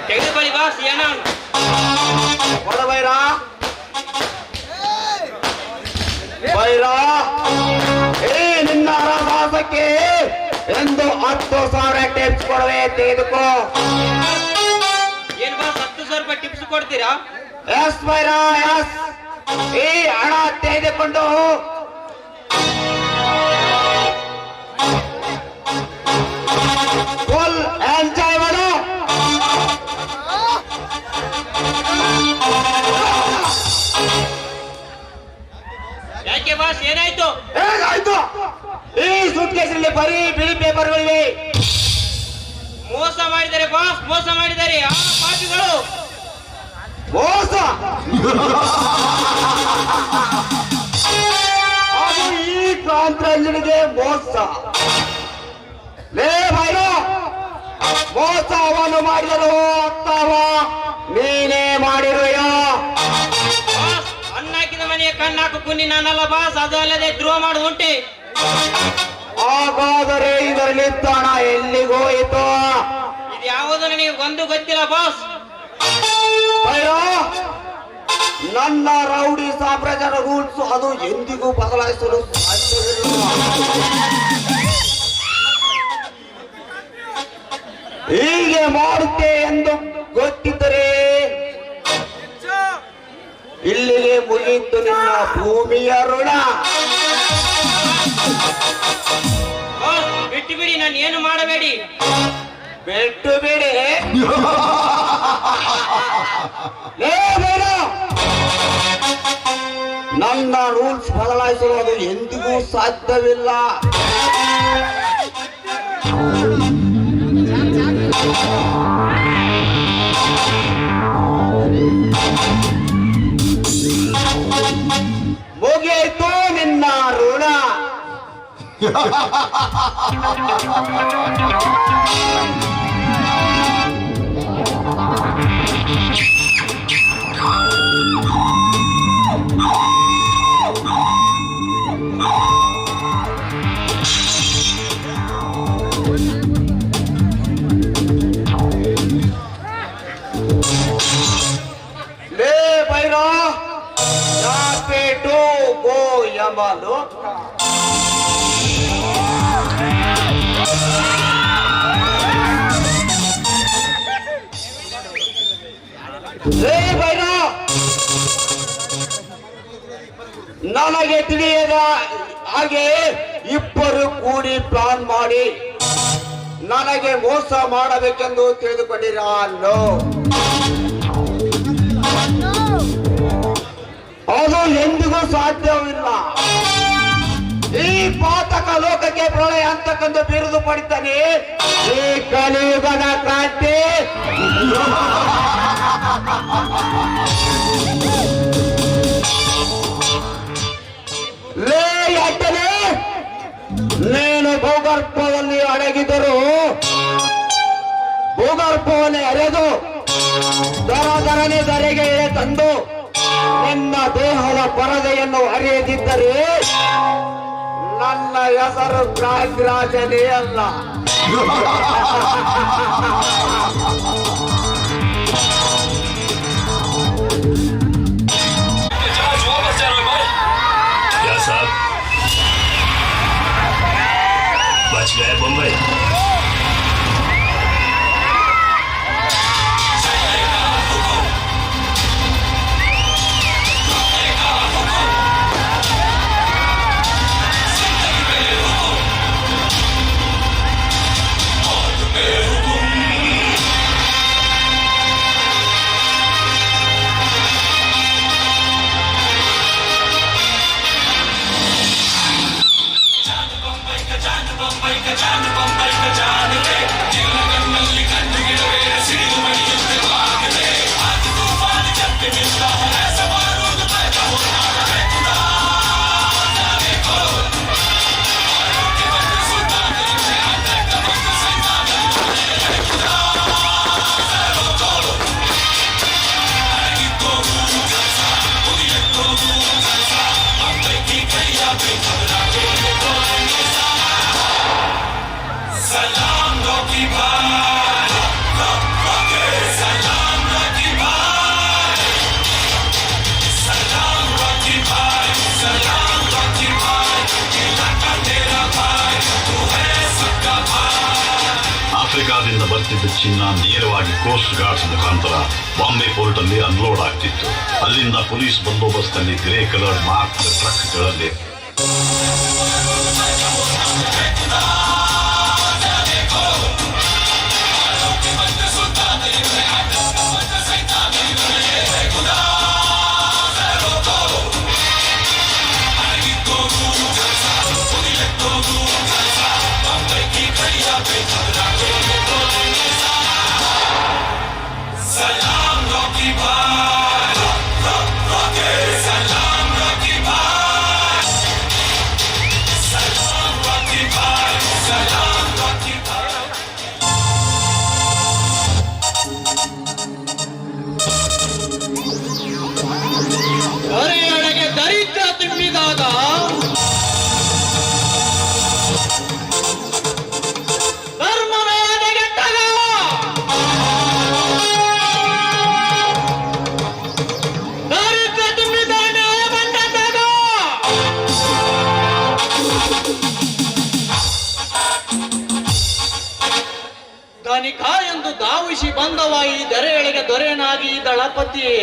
ತೆಗೆದುಕೊಳ್ಳಿ ಬಾಸ್. ಏನ ಕೊಡ ಬೈರಾ ಬೈರಾ. ನಿನ್ನ ಹಣದಾಸಕ್ಕೆ ಎಂದು 10,000 ಟಿಪ್ಸ್ ಕೊಡುವೆ, ತೆಗೆದುಕೋ. ಏನ್ ಬಾಸ್ 10,000 ರೂಪಾಯಿ ಟಿಪ್ಸ್ ಕೊಡ್ತೀರಾ? Yes Byra yes. ಈ ಹಣ ತೆಗೆದುಕೊಂಡು ಫುಲ್ ಎಂಜಾಯ್ ಮಾಡು. ಯಾಕೆ ಬಾಸ್ ಏನಾಯ್ತು? ಏನಾಯ್ತು? ಈ ಸೂಟ್ ಕೇಸಲ್ಲಿ ಬರೀ ಬಿಳಿ ಪೇಪರ್ಗಳಿವೆ. ಮೋಸ ಮಾಡಿದ್ದಾರೆ ಬಾಸ್, ಮೋಸ ಮಾಡಿದ್ದಾರೆ ಆ ಪಾಪಿಗಳು. ಮೋಸ ಅದು ಈ ಕ್ರಾಂತಿರಾಜನಿಗೆ ಮೋಸ. ಲೇ ಮೋಸವನ್ನು ಮಾಡಿದರು ಅತ್ತವ ನೀನೇ ಮಾಡಿರುವೆಯೋ? ಬಾಸ್, ಅನ್ನಾಕಿದ ಮನೆಯ ಕಣ್ಣಾಕು ಕುನ್ನಿ ನಾನಲ್ಲ ಬಾಸ್. ಅದು ಅಲ್ಲದೆ ದ್ರೋಹ ಮಾಡುದು ಉಂಟೆ. ಹಾಗಾದರೆ ಇದರಲ್ಲಿ ತಾಣ ಎಲ್ಲಿಗೋಯಿತು? ಇದು ಯಾವುದು ನನಗೆ ಒಂದು ಗೊತ್ತಿಲ್ಲ ಬಾಸ್. ಭೈರೋ, ನನ್ನ ರೌಡಿ ಸಾಮ್ರಾಜ್ಯದ ರೂಲ್ಸ್ ಅದು ಎಂದಿಗೂ ಬದಲಾಯಿಸಲು ಸಾಧ್ಯವಿಲ್ಲ. ಹೀಗೆ ಮಾಡುತ್ತೆ ಎಂದು ಗೊತ್ತಿದ್ದರೆ ಇಲ್ಲಿಗೆ ಮುಗಿಯಿತು ನಿನ್ನ ಭೂಮಿಯ ಋಣ. ಬಾಸ್, ಬಿಟ್ಟು ಬಿಡಿ, ನಾನು ಏನು ಮಾಡಬೇಡಿ. ಬಿಟ್ಟು ಬಿಡಿ. ಲೇ ಭೈರೋ, ನನ್ನ ರೂಲ್ಸ್ ಬದಲಾಯಿಸಲು ಅದು ಎಂದಿಗೂ ಸಾಧ್ಯವಿಲ್ಲ. ಮುಗಿಯಿತು ನಿನ್ನ ಋಣ. ಲೇ ಭೈರೋ, ಯಾಪೇಟು ಗೋ ಯಮಲೋಕ. ಲೇ ಭೈರೋ, ನನಗೆ ತಿಳಿಯದ ಹಾಗೆ ಇಬ್ಬರು ಕೂಡಿ ಪ್ಲಾನ್ ಮಾಡಿ ನನಗೆ ಮೋಸ ಮಾಡಬೇಕೆಂದು ತಿಳಿದುಕೊಂಡಿರೋ. ಅದು ಎಂದಿಗೂ ಸಾಧ್ಯವಿಲ್ಲ. ಈ ಪಾತಕ ಲೋಕಕ್ಕೆ ಪ್ರಳಯ ಅಂತಕ್ಕಂಥ ಬಿರುದು ಪಡಿತಾನೆ ಈ ಕಲಿಯುಗದ ಕ್ರಾಂತಿ. ಲೇ ಅಡ್ಡನೆ, ನೀನು ಭೂಗರ್ಭದಲ್ಲಿ ಅಡಗಿದರು ಭೂಗರ್ಭವನ್ನು ಎರೆದು ದರದರನೆ ಧರೆಗೆ ಇಳೆ ತಂದು ನಿನ್ನ ದೇಹದ ಪರದೆಯನ್ನು ಅರಿಯದಿದ್ದರೆ ನನ್ನ ಹೆಸರು ಪ್ರಾಗ್ರಾಜನೇ ಅಲ್ಲ. क्या साहब, बच गए बम्बई? ಆಫ್ರಿಕಾದಿಂದ ಬರ್ತಿದ್ದ ಚಿನ್ನ ನೇರವಾಗಿ ಕೋಸ್ಟ್ ಗಾರ್ಡ್ಸ್ ಮುಖಾಂತರ ಬಾಂಬೆ ಪೋರ್ಟ್ ಅಲ್ಲಿ ಅನ್ಲೋಡ್ ಆಗ್ತಿತ್ತು. ಅಲ್ಲಿಂದ ಪೊಲೀಸ್ ಬಂದೋಬಸ್ತ್ ಗ್ರೇ ಕಲರ್ ಮಾರ್ಕ್ ಟ್ರಕ್ಗಳಲ್ಲಿ ವನಿಕ ಎಂದು ಧಾವಿಸಿ ಬಂದವ ಈ ದರೆಯೊಳಗೆ ದೊರೆಯನಾಗಿ ದಳಪತಿಯೇ.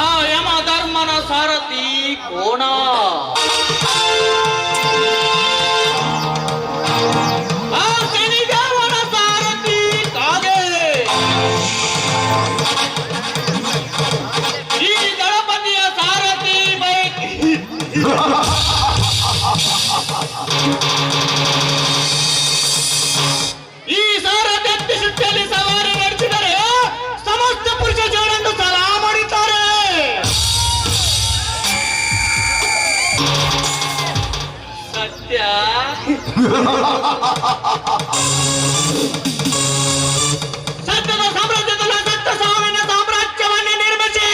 ಆ ಯಮ ಧರ್ಮನ ಸಾರಥಿ ಕೋಣ, ಆ ಶನಿದೇವನ ಸಾರಥಿ ಕಾಗೆ, ಈ ದಳಪತಿಯ ಸಾರಥಿ ಬೈಕ್. ಈ ಸಾರಥಿ ಸುತ್ತಲ್ಲಿ ಸವಾರಿ ನಡೆಸಿದರೆ ಸಮಸ್ತ ಪುರುಷ ಜೋಡನ್ನು ಸಲಾ ಮಾಡಿದ್ದಾರೆ. ಸತ್ಯ ಸತ್ಯದ ಸಾಮ್ರಾಜ್ಯದಲ್ಲಿ ಸತ್ಯ ಸಾವಿನ ಸಾಮ್ರಾಜ್ಯವನ್ನೇ ನಿರ್ಮಿಸಿ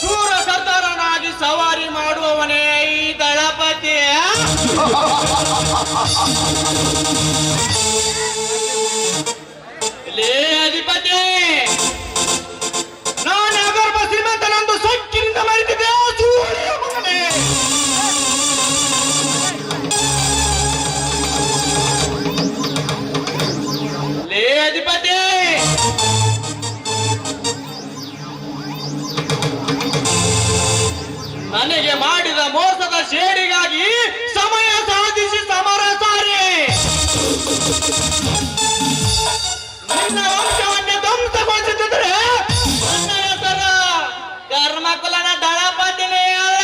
ಸೂರ ಸರ್ದಾರನಾಗಿ ಸವಾರಿ ಮಾಡುವವನೇ ಈ ದಳಪತಿ. ಲೇ ಅಧಿಪತಿ, ನಾನು ಅಗರ್ಭ ಶ್ರೀಮಂತನಂದು ಸೊಕ್ಕಿನಿಂದ ಮರೆತಿದ್ದೆ. ಸೂರ್ಯ ಮಗನೇ, ಲೇ ಅಧಿಪತಿ, ನನಗೆ ಮಾಡಿದ ಮೋಸದ ಶೇಡಿಗಾಗಿ ಸಮಯ ಸಾಧಿಸಿ ಸಮರ ಸಾರಿ ನಿನ್ನ ವಂಶವನ್ನೇ ಧ್ವಂಸಗೊಳಿಸುತ್ತಿದ್ದರೆ ನನ್ನ ಹೆಸರ ಕರ್ಮಕುಲನ ದಳಪತಿನೇ ಅಲ್ಲ.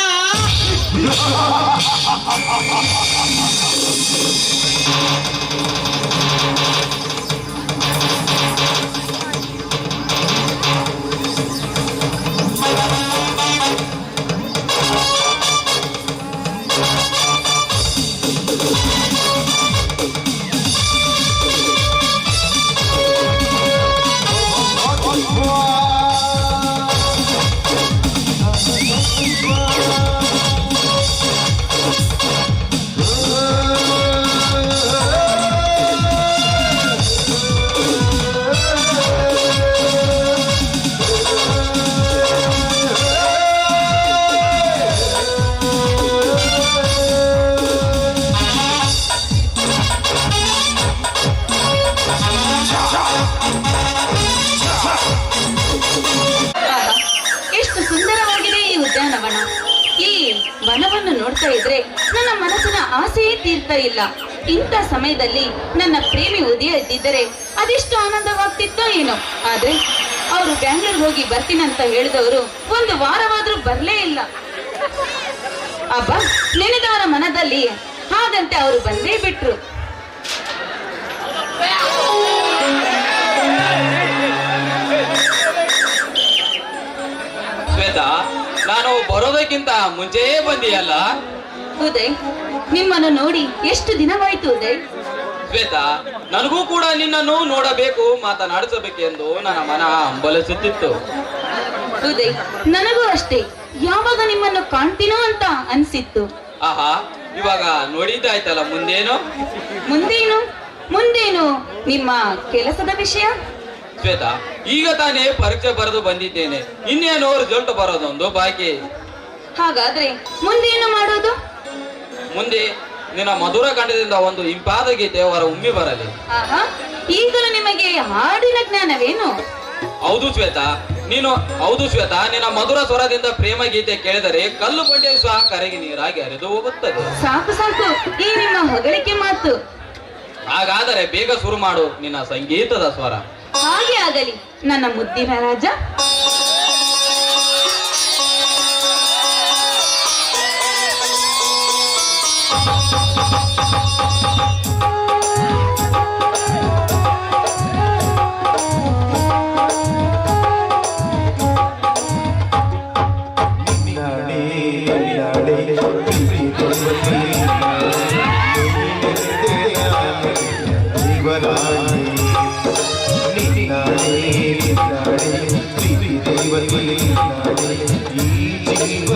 ವನವನ್ನು ನೋಡ್ತಾ ಇದ್ರೆ ನನ್ನ ಮನಸ್ಸಿನ ಆಸೆಯೇ ತೀರ್ತಾ ಇಲ್ಲ. ಇಂಥ ಸಮಯದಲ್ಲಿ ನನ್ನ ಪ್ರೇಮಿ ಉದಯ ಇದ್ದಿದ್ದರೆ ಅದೆಷ್ಟು ಆನಂದವಾಗ್ತಿತ್ತೋ ಏನೋ. ಆದ್ರೆ ಅವರು ಬ್ಯಾಂಗ್ಳೂರ್ ಹೋಗಿ ಬರ್ತೀನಂತ ಹೇಳಿದವರು ಒಂದು ವಾರವಾದ್ರೂ ಬರ್ಲೇ ಇಲ್ಲ. ಅಬ್ಬ, ನೆನೆದವರ ಮನದಲ್ಲಿ ಹಾಗಂತೆ ಅವರು ಬಂದೇ ಬಿಟ್ರು. ಶ್ವೇತಾ, ನಾನು ಬರೋದಕ್ಕಿಂತ ಮುಂಚೆಯೇ ಬಂದಿಯಲ್ಲ. ಉದಯ್, ನಿಮ್ಮನ್ನು ನೋಡಿ ಎಷ್ಟು ದಿನವಾಯ್ತು ಉದಯ್. ಶ್ವೇತಾ, ನನಗೂ ಕೂಡ ನಿನ್ನನ್ನು ನೋಡಬೇಕು, ಮಾತನಾಡಿಸಬೇಕೆಂದು ನನ್ನ ಮನ ಹಂಬಲಿಸುತ್ತಿತ್ತು. ಉದಯ್, ನನಗೂ ಅಷ್ಟೇ, ಯಾವಾಗ ನಿಮ್ಮನ್ನು ಕಾಣ್ತೀನೋ ಅಂತ ಅನ್ಸಿತ್ತು. ಆಹಾ, ಇವಾಗ ನೋಡಿದ್ದಾಯ್ತಲ್ಲ, ಮುಂದೇನು? ಮುಂದೇನು ನಿಮ್ಮ ಕೆಲಸದ ವಿಷಯ? ಶ್ವೇತಾ, ಈಗ ತಾನೇ ಪರೀಕ್ಷೆ ಬರೆದು ಬಂದಿದ್ದೇನೆ, ಇನ್ನೇನು ರಿಸಲ್ಟ್ ಬರೋದೊಂದು ಬಾಕಿ. ಹಾಗಾದ್ರೆ ಮುಂದೇನು ಮಾಡೋದು? ಮುಂದೆ ನಿನ್ನ ಮಧುರ ಕಂಠದಿಂದ ಒಂದು ಇಂಪಾದ ಗೀತೆ ಹೊರ ಉಮ್ಮಿ ಬರಲಿ. ಆಹಾ, ಈಗಲೂ ನಿಮಗೆ ಹಾಡಿನ ಜ್ಞಾನವೇನು? ಹೌದು ಶ್ವೇತಾ, ನಿನ್ನ ಮಧುರ ಸ್ವರದಿಂದ ಪ್ರೇಮ ಗೀತೆ ಕೇಳಿದರೆ ಕಲ್ಲು ಬಂಡೆಯು ಸಹ ಕರೆಗೆ ನೀರಾಗಿ ಹರಿದು ಹೋಗುತ್ತದೆ. ಸಾಕು ಈ ನಿಮ್ಮ ಹೊಗಳಿಕೆ ಮಾತು. ಹಾಗಾದರೆ ಬೇಗ ಶುರು ಮಾಡು ನಿನ್ನ ಸಂಗೀತದ ಸ್ವರ. ಹಾಗೆ ಆಗಲಿ ನನ್ನ ಮುದ್ದಿನ ರಾಜ. ಈ ಜೀವ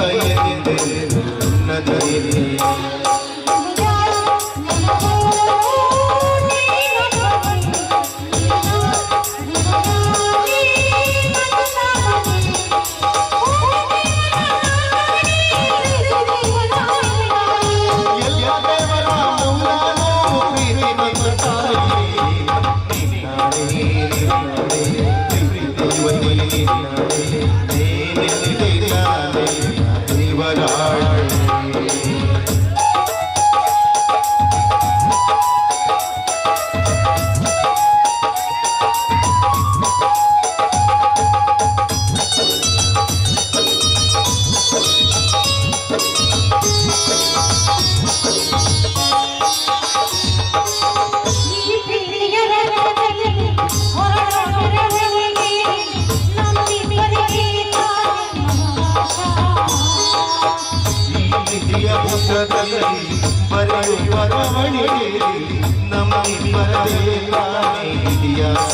ಪುಟದಲ್ಲಿ ಬರೆಯುವ ಬರವಣಿಗೆ ನಮ್ಮಿಬ್ಬರದೇ ಇತಿಹಾಸ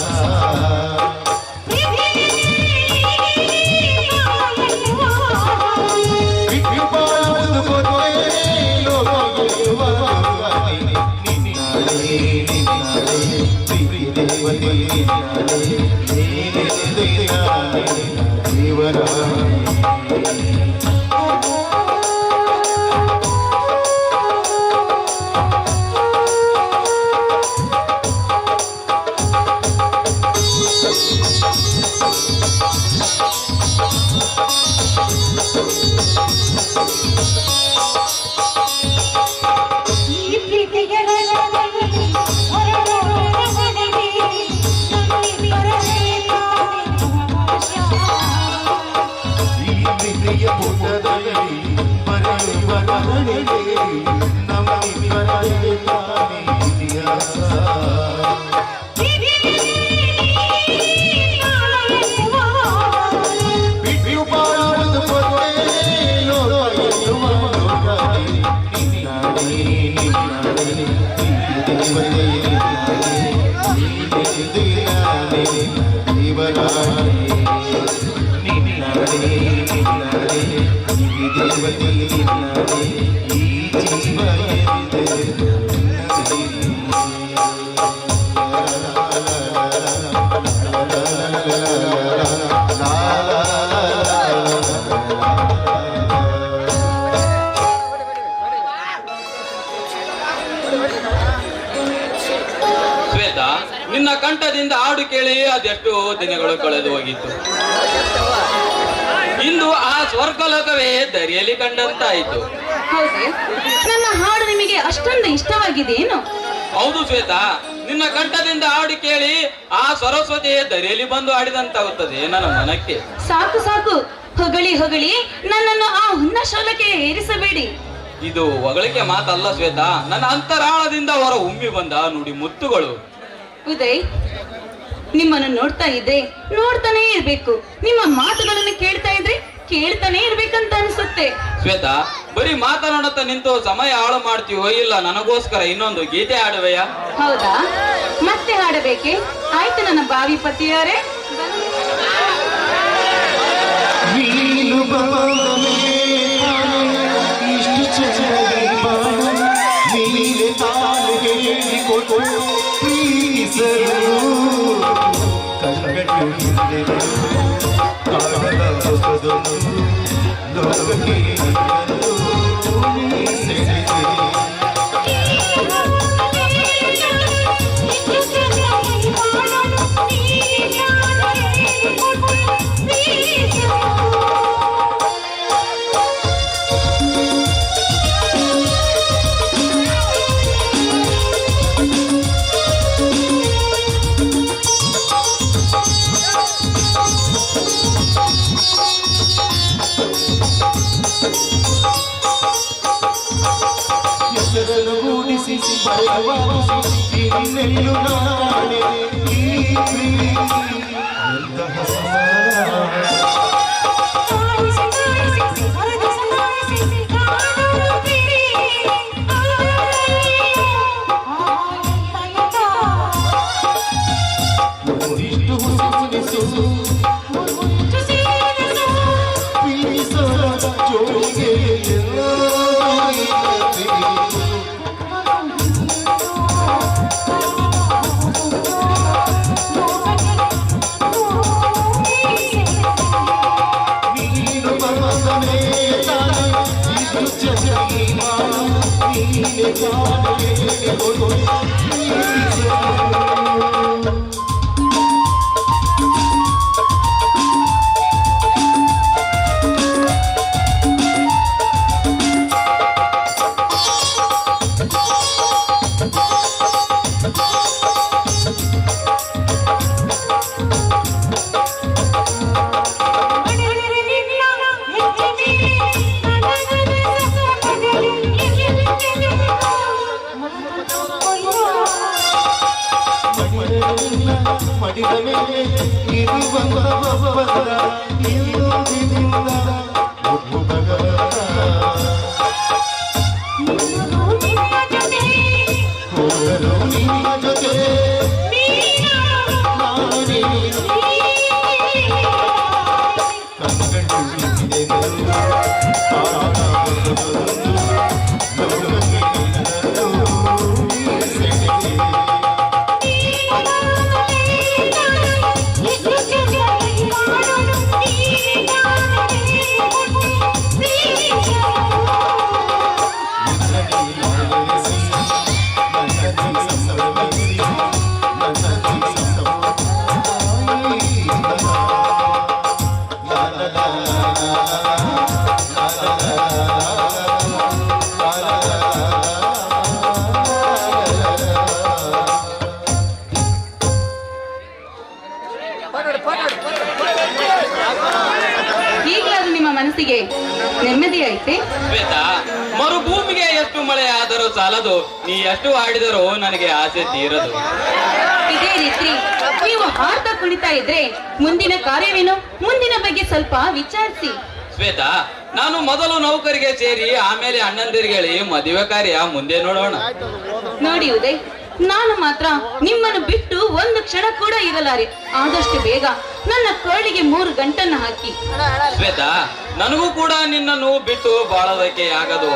ಶ್ವೇತಾ, ನಿನ್ನ ಕಂಠದಿಂದ ಹಾಡು ಕೇಳಿ ಅದೆಷ್ಟು ದಿನಗಳು ಕಳೆದು ಹೋಗಿತ್ತು. ಇಂದು ಆ ಸ್ವರ್ಗಲೋಕವೇ ದರಿಯಲ್ಲಿ ಕಂಡಂತಾಯಿತು. ಹೌದೇ? ನನ್ನ ಹಾಡು ನಿಮಗೆ ಅಷ್ಟೊಂದು ಇಷ್ಟವಾಗಿದೆ ಏನು? ಹೌದು ಶ್ವೇತಾ, ನಿನ್ನ ಕಂಠದಿಂದ ಹಾಡು ಕೇಳಿ ಆ ಸರಸ್ವತಿಯೇ ದರಿಯಲ್ಲಿ ಬಂದು ಹಾಡಿದಂತಾಗುತ್ತದೆ ನನ್ನ ಮನಕ್ಕೆ. ಸಾಕು ಸಾಕು, ಹೊಗಳಿ ಹೊಗಳಿ ನನ್ನನ್ನು ಆ ಹುನ್ನಶಾಲಕ್ಕೆ ಏರಿಸಬೇಡಿ. ಇದು ಹೊಗಳಿಕೆ ಮಾತಲ್ಲ ಶ್ವೇತಾ, ನನ್ನ ಅಂತರಾಳದಿಂದ ಹೊರ ಉಮ್ಮಿ ಬಂದ ನುಡಿ ಮುತ್ತುಗಳು. ಉದಯ್, ನಿಮ್ಮನ್ನು ನೋಡ್ತಾ ಇದ್ರೆ ನೋಡ್ತಾನೆ ಇರ್ಬೇಕು, ನಿಮ್ಮ ಮಾತುಗಳನ್ನು ಕೇಳ್ತಾ ಇದ್ರೆ ಕೇಳ್ತಾನೆ ಇರ್ಬೇಕಂತ ಅನ್ಸುತ್ತೆ. ಶ್ವೇತಾ, ಬರೀ ಮಾತನಾಡುತ್ತಾ ನಿಂತು ಸಮಯ ಹಾಳು ಮಾಡ್ತೀವೋ ಇಲ್ಲ ನನಗೋಸ್ಕರ ಇನ್ನೊಂದು ಗೀತೆ ಹಾಡುವೆಯಾ? ಹೌದಾ, ಮತ್ತೆ ಹಾಡಬೇಕೆ? ಆಯ್ತು ನನ್ನ ಬಾವಿ ಪತಿಯಾರೆ. ಈಗಲಾದ್ರೂ ನಿಮ್ಮ ಮನಸ್ಸಿಗೆ ನೆಮ್ಮದಿ ಐತೆ? ಶ್ವೇತಾ, ಮರುಭೂಮಿಗೆ ಎಷ್ಟು ಮಳೆ ಆದರೂ ಸಾಲದು, ನೀ ಎಷ್ಟು ಹಾಡಿದರೂ ನನಗೆ ಆಸೆ ತೀರದು. ಇದೇ ರೀತಿ ನೀವು ಹಾಡ್ತಾ ಕುಣಿತಾ ಇದ್ರೆ ಮುಂದಿನ ಕಾರ್ಯವೇನು? ಮುಂದಿನ ಬಗ್ಗೆ ಸ್ವಲ್ಪ ವಿಚಾರಿಸಿ. ಶ್ವೇತಾ, ನಾನು ಮೊದಲು ನೌಕರಿಗೆ ಸೇರಿ ಆಮೇಲೆ ಅಣ್ಣಂದಿರಿಗೆ ಹೇಳಿ ಮದುವೆ ಕಾರ್ಯ ಮುಂದೆ ನೋಡೋಣ. ನೋಡಿ ಉದಯ್, ನಾನು ಮಾತ್ರ ನಿಮ್ಮನ್ನು ಬಿಟ್ಟು ಒಂದು ಕ್ಷಣ ಕೂಡ ಇರಲಾರೆ. ಆದಷ್ಟು ಬೇಗ ನನ್ನ ಕೋಳಿಗೆ 3 ಗಂಟನ್ನು ಹಾಕಿ. ಶ್ವೇತಾ, ನನಗೂ ಕೂಡ ನಿನ್ನನ್ನು ಬಿಟ್ಟು ಬಾಳೋದಕ್ಕೆ ಆಗದು.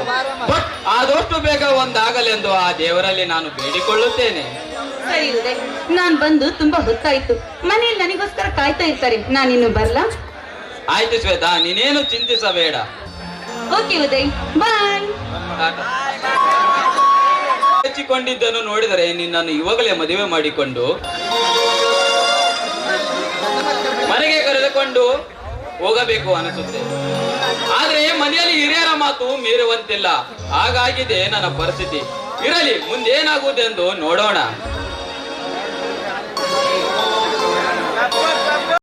ಬಟ್ ಆದಷ್ಟು ಬೇಗ ಒಂದಾಗಲೆಂದು ಆ ದೇವರಲ್ಲಿ ನಾನು ಬೇಡಿಕೊಳ್ಳುತ್ತೇನೆ. ಸರಿ ಉದಯ್, ನಾನ್ ಬಂದು ತುಂಬಾ ಹೊತ್ತಾಯ್ತು. ಮನೆಯಲ್ಲಿ ನನಗೋಸ್ಕರ ಕಾಯ್ತಾ ಇರ್ತಾರೆ. ನಾನಿನ್ನು ಬರ್ಲಾ? ಆಯ್ತು ಶ್ವೇತಾ, ನೀನೇನು ಚಿಂತಿಸಬೇಡ. ಓಕೆ ಉದಯ್, ಬಾಯ್. ಹೆಚ್ಚಿಕೊಂಡಿದ್ದನ್ನು ನೋಡಿದರೆ ನಿನ್ನನ್ನು ಇವಾಗಲೇ ಮದುವೆ ಮಾಡಿಕೊಂಡು ಮನೆಗೆ ಕರೆದುಕೊಂಡು ಹೋಗಬೇಕು ಅನಿಸುತ್ತೆ. ಆದ್ರೆ ಮನೆಯಲ್ಲಿ ಹಿರಿಯರ ಮಾತು ಮೀರುವಂತಿಲ್ಲ. ಹಾಗಾಗಿದೆ ನನ್ನ ಪರಿಸ್ಥಿತಿ. ಇರಲಿ, ಮುಂದೇನಾಗುವುದೆಂದು ನೋಡೋಣ.